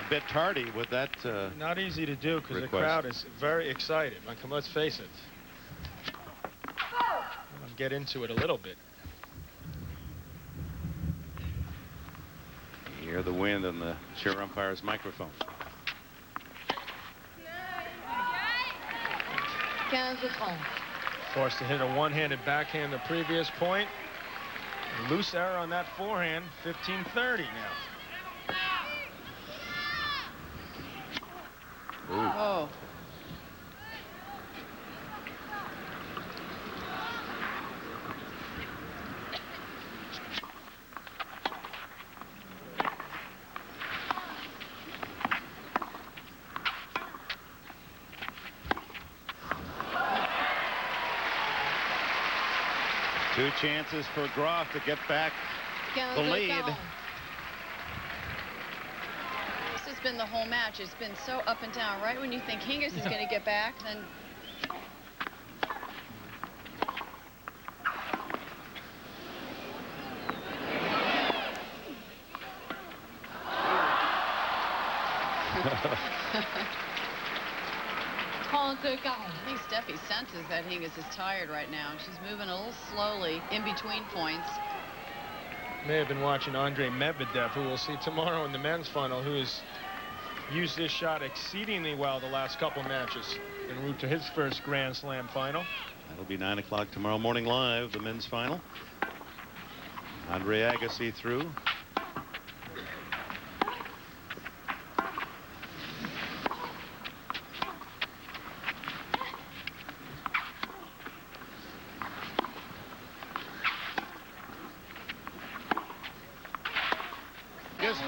A bit tardy with that. Not easy to do because the crowd is very excited. Like, let's face it. I'll get into it a little bit. You hear the wind on the chair umpire's microphone. 15-30. Forced to hit a one-handed backhand the previous point. Loose error on that forehand. 15-30 now. Ooh. Oh. Two chances for Graf to get back the lead. This has been the whole match. It's been so up and down. Right when you think Hingis is going to get back, then I think Steffi senses that Hingis is tired right now. She's moving a little slowly in between points. May have been watching Andre Medvedev, who we'll see tomorrow in the men's final, who has used this shot exceedingly well the last couple matches en route to his first Grand Slam final. That'll be 9 o'clock tomorrow morning live, the men's final. Andre Agassi through.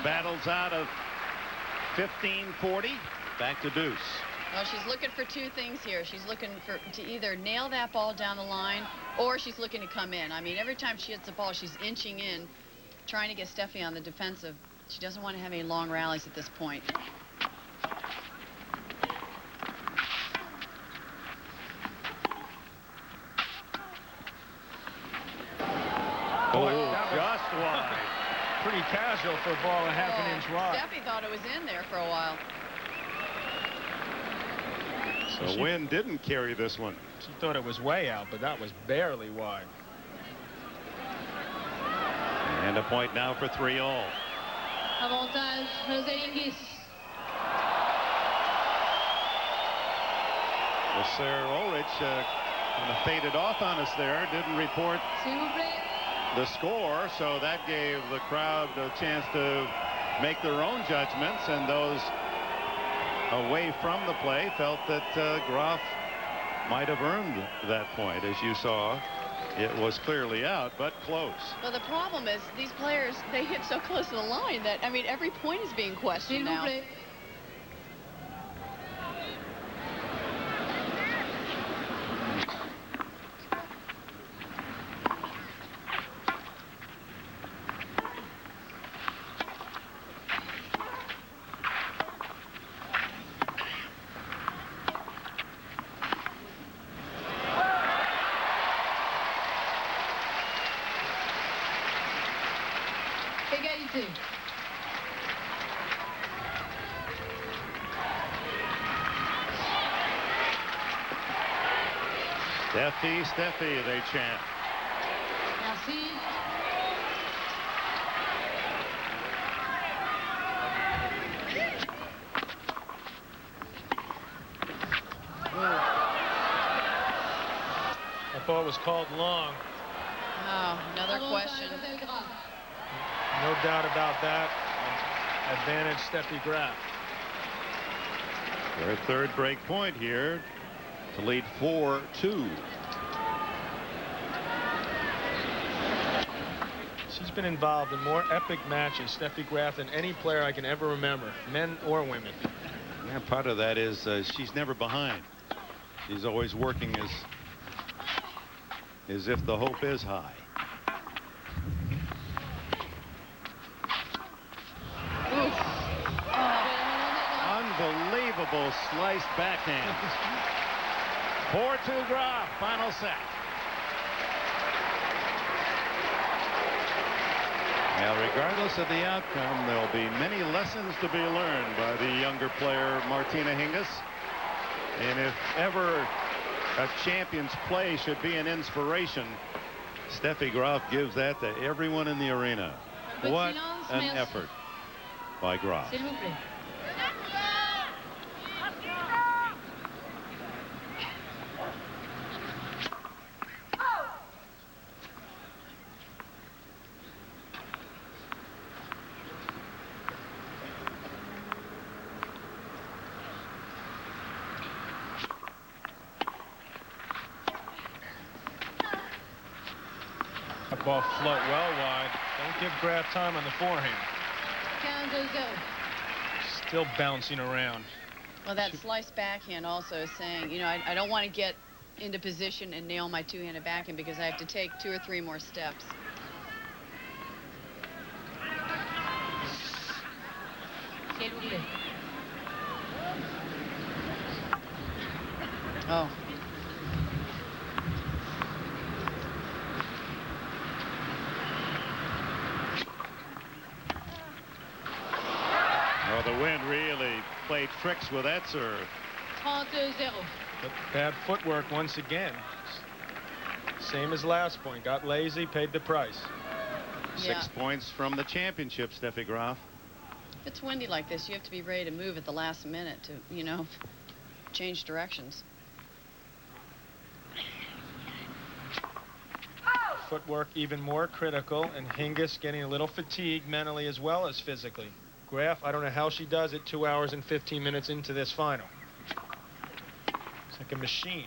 Battles out of 15-40, back to deuce. Well, she's looking for 2 things here. She's looking to either nail that ball down the line, or she's looking to come in. I mean, every time she hits the ball, she's inching in, trying to get Steffi on the defensive. She doesn't want to have any long rallies at this point. Oh, just wide. Pretty casual for a ball a half an inch wide. Steffi thought it was in there for a while. So the wind didn't carry this one. She thought it was way out, but that was barely wide. And a point now for 3-all. Avantage, José Hingis. Lasser Ulrich kind of faded off on us there. Didn't report S'il vous plaît. the score, so that gave the crowd a chance to make their own judgments, and those away from the play felt that Graf might have earned that point, as you saw It was clearly out, but close. Well, the problem is these players, they hit so close to the line that, I mean, every point is being questioned now. Égalité. Steffi, they chant. Merci. That ball was called long. Oh, another question. No doubt about that. Advantage Steffi Graf. Their third break point here to lead 4-2. She's been involved in more epic matches, Steffi Graf, than any player I can ever remember, men or women. Yeah, part of that is she's never behind. She's always working as if the hope is high. Unbelievable sliced backhand. 4-2 Graf, final set. Now, regardless of the outcome, there'll be many lessons to be learned by the younger player, Martina Hingis. And if ever a champion's play should be an inspiration, Steffi Graf gives that to everyone in the arena. What an effort by Graf. S'il vous plaît. That ball float well wide. Don't give Graf time on the forehand. 15-0. Still bouncing around. Well, that slice backhand also is saying, you know, I don't want to get into position and nail my two-handed backhand because I have to take 2 or 3 more steps. S'il vous plaît. Oh. Oh, the wind really played tricks with that serve. 30-0. But bad footwork once again. Same as last point. Got lazy, paid the price. Yeah. 6 points from the championship, Steffi Graf. If it's windy like this, you have to be ready to move at the last minute to, you know, change directions. Footwork even more critical, and Hingis getting a little fatigued mentally as well as physically. Graf, I don't know how she does it 2 hours and 15 minutes into this final. It's like a machine.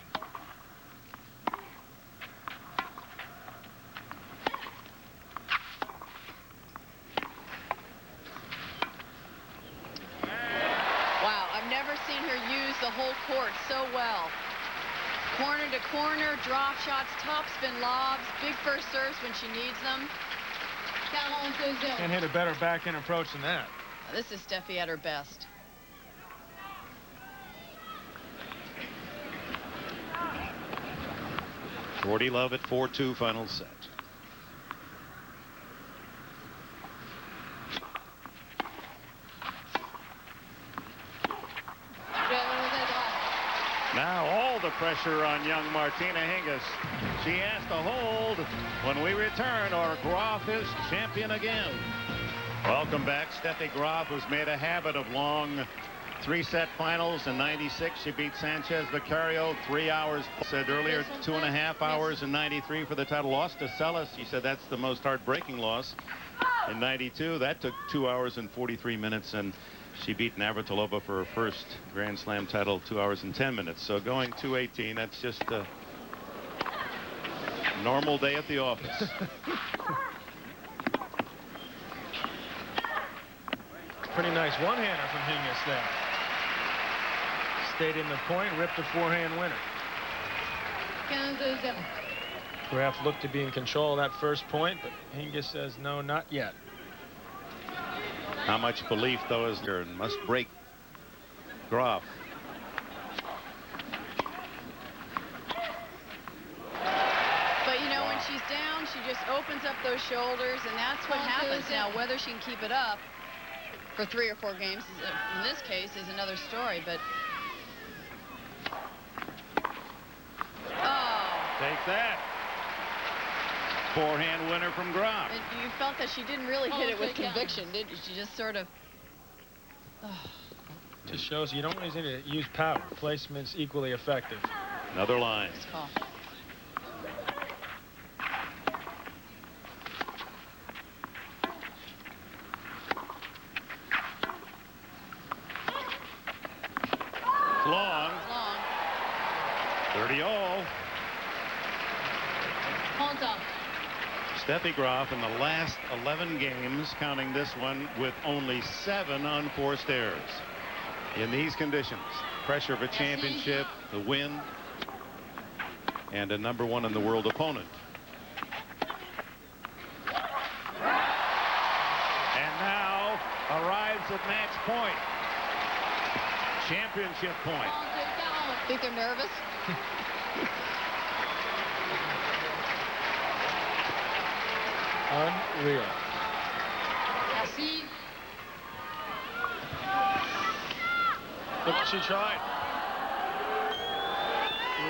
Wow, I've never seen her use the whole court so well. Corner to corner, drop shots, top spin lobs, big first serves when she needs them. 42-0. Can't hit a better backhand approach than that. This is Steffi at her best. Forty love at 4-2 final set. Now all the pressure on young Martina Hingis. She has to hold when we return, or Graf is champion again. Welcome back. Steffi Graf, who's made a habit of long 3-set finals. In '96, she beat Sanchez Vicario 3 hours. Said earlier 2.5 hours in '93 for the title. Lost to Celis. She said that's the most heartbreaking loss. In '92, that took 2 hours and 43 minutes, and she beat Navratilova for her first Grand Slam title 2 hours and 10 minutes. So going 2:18, that's just Normal day at the office. Pretty nice one-hander from Hingis there. Stayed in the point, ripped a forehand winner. 15-0. Graf looked to be in control of that first point, but Hingis says no, not yet. How much belief, though, is there? Must break Graf. But, you know, when she's down, she just opens up those shoulders, and that's what happens. Now, whether she can keep it up for 3 or 4 games, in this case, is another story, but... Oh. Take that. Forehand winner from Graf. You felt that she didn't really hit it with conviction, did you? She just sort of... Oh. Just shows you don't always need to use power. Placement's equally effective. Another line. Nice call. Long. Long. 30-all. 30. Steffi Graf in the last 11 games, counting this one, with only 7 unforced errors. In these conditions, pressure of a championship, the win, and a #1 in the world opponent. And now arrives at match point. Championship point. Think they're nervous? Unreal. Merci. Look, she tried.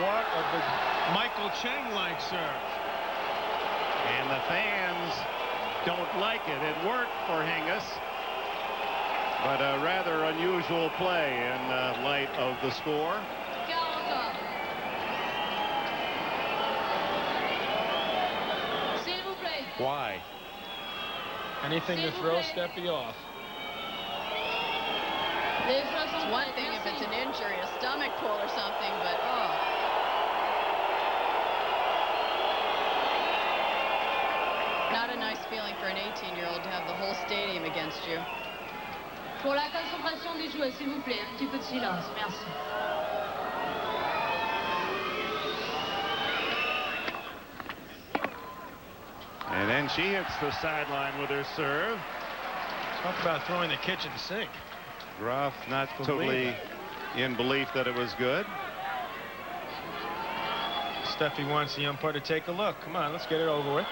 What a big Michael Chang-like serve. And the fans don't like it. It worked for Hingis, but a rather unusual play in light of the score. 40. S'il vous plaît. Why? Anything to throw Steffi off. Les It's one thing if it's an injury, a stomach pull or something, but oh. Not a nice feeling for an 18-year-old to have the whole stadium against you. Pour la concentration des joueurs, s'il vous plaît, un petit peu de silence. Merci. And then she hits the sideline with her serve. Talk about throwing the kitchen sink. Graf not totally in belief that it was good. Steffi wants the umpire to take a look. Come on, let's get it over with.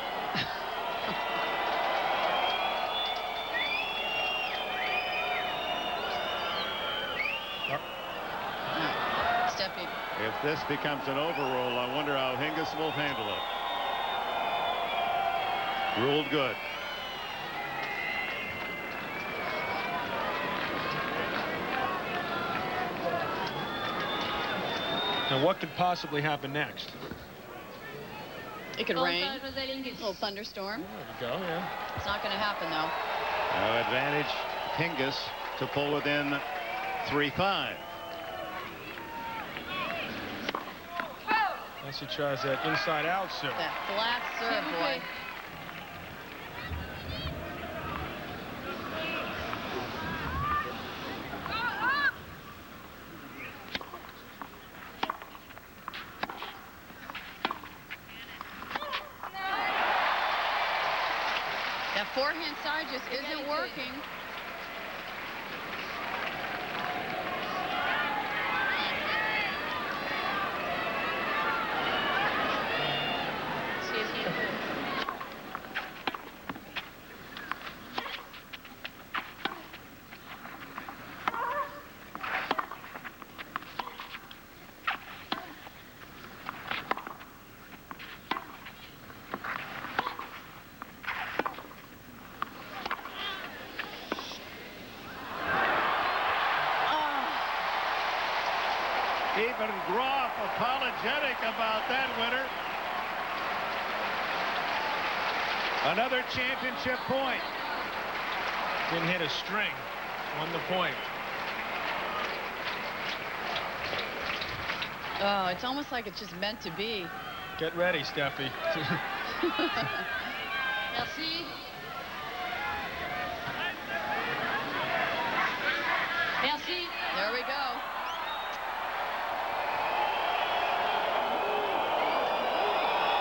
Steffi. If this becomes an overrule, I wonder how Hingis will handle it. Ruled good. Now, what could possibly happen next? It could rain. A little thunderstorm. There you go, yeah. It's not going to happen, though. Now advantage Hingis to pull within 3-5. Unless he tries that inside-out serve. That flat serve, boy. That forehand side just isn't working. Even Graf apologetic about that winner. Another championship point. Didn't hit a string. Won the point. Oh, it's almost like it's just meant to be. Get ready, Steffi. Merci. Merci. There we go.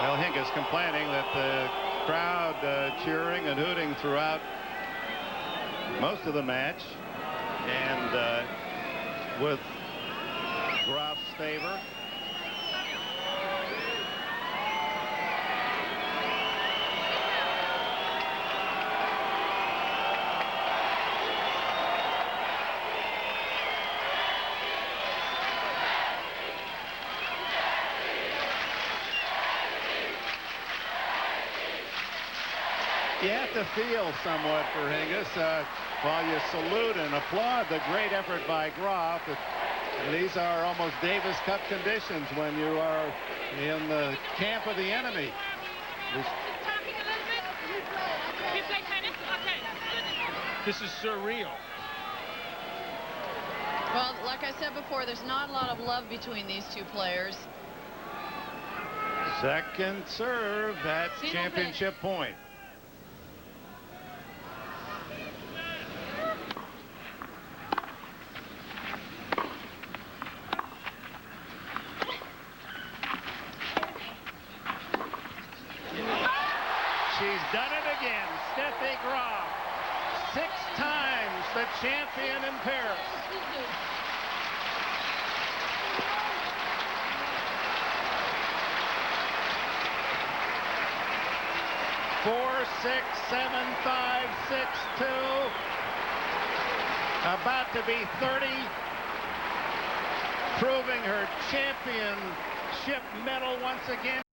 Well, Hingis complaining that the crowd cheering and hooting throughout most of the match, and with Graf's favor. You have to feel somewhat for Hingis while you salute and applaud the great effort by Graf. These are almost Davis Cup conditions when you are in the camp of the enemy. This is surreal. Well, like I said before, there's not a lot of love between these two players. Second serve at championship point. She's done it again. Steffi Graf, 6 times the champion in Paris. Four, 6, 7, 5, 6, 2. About to be 30. Proving her championship medal once again.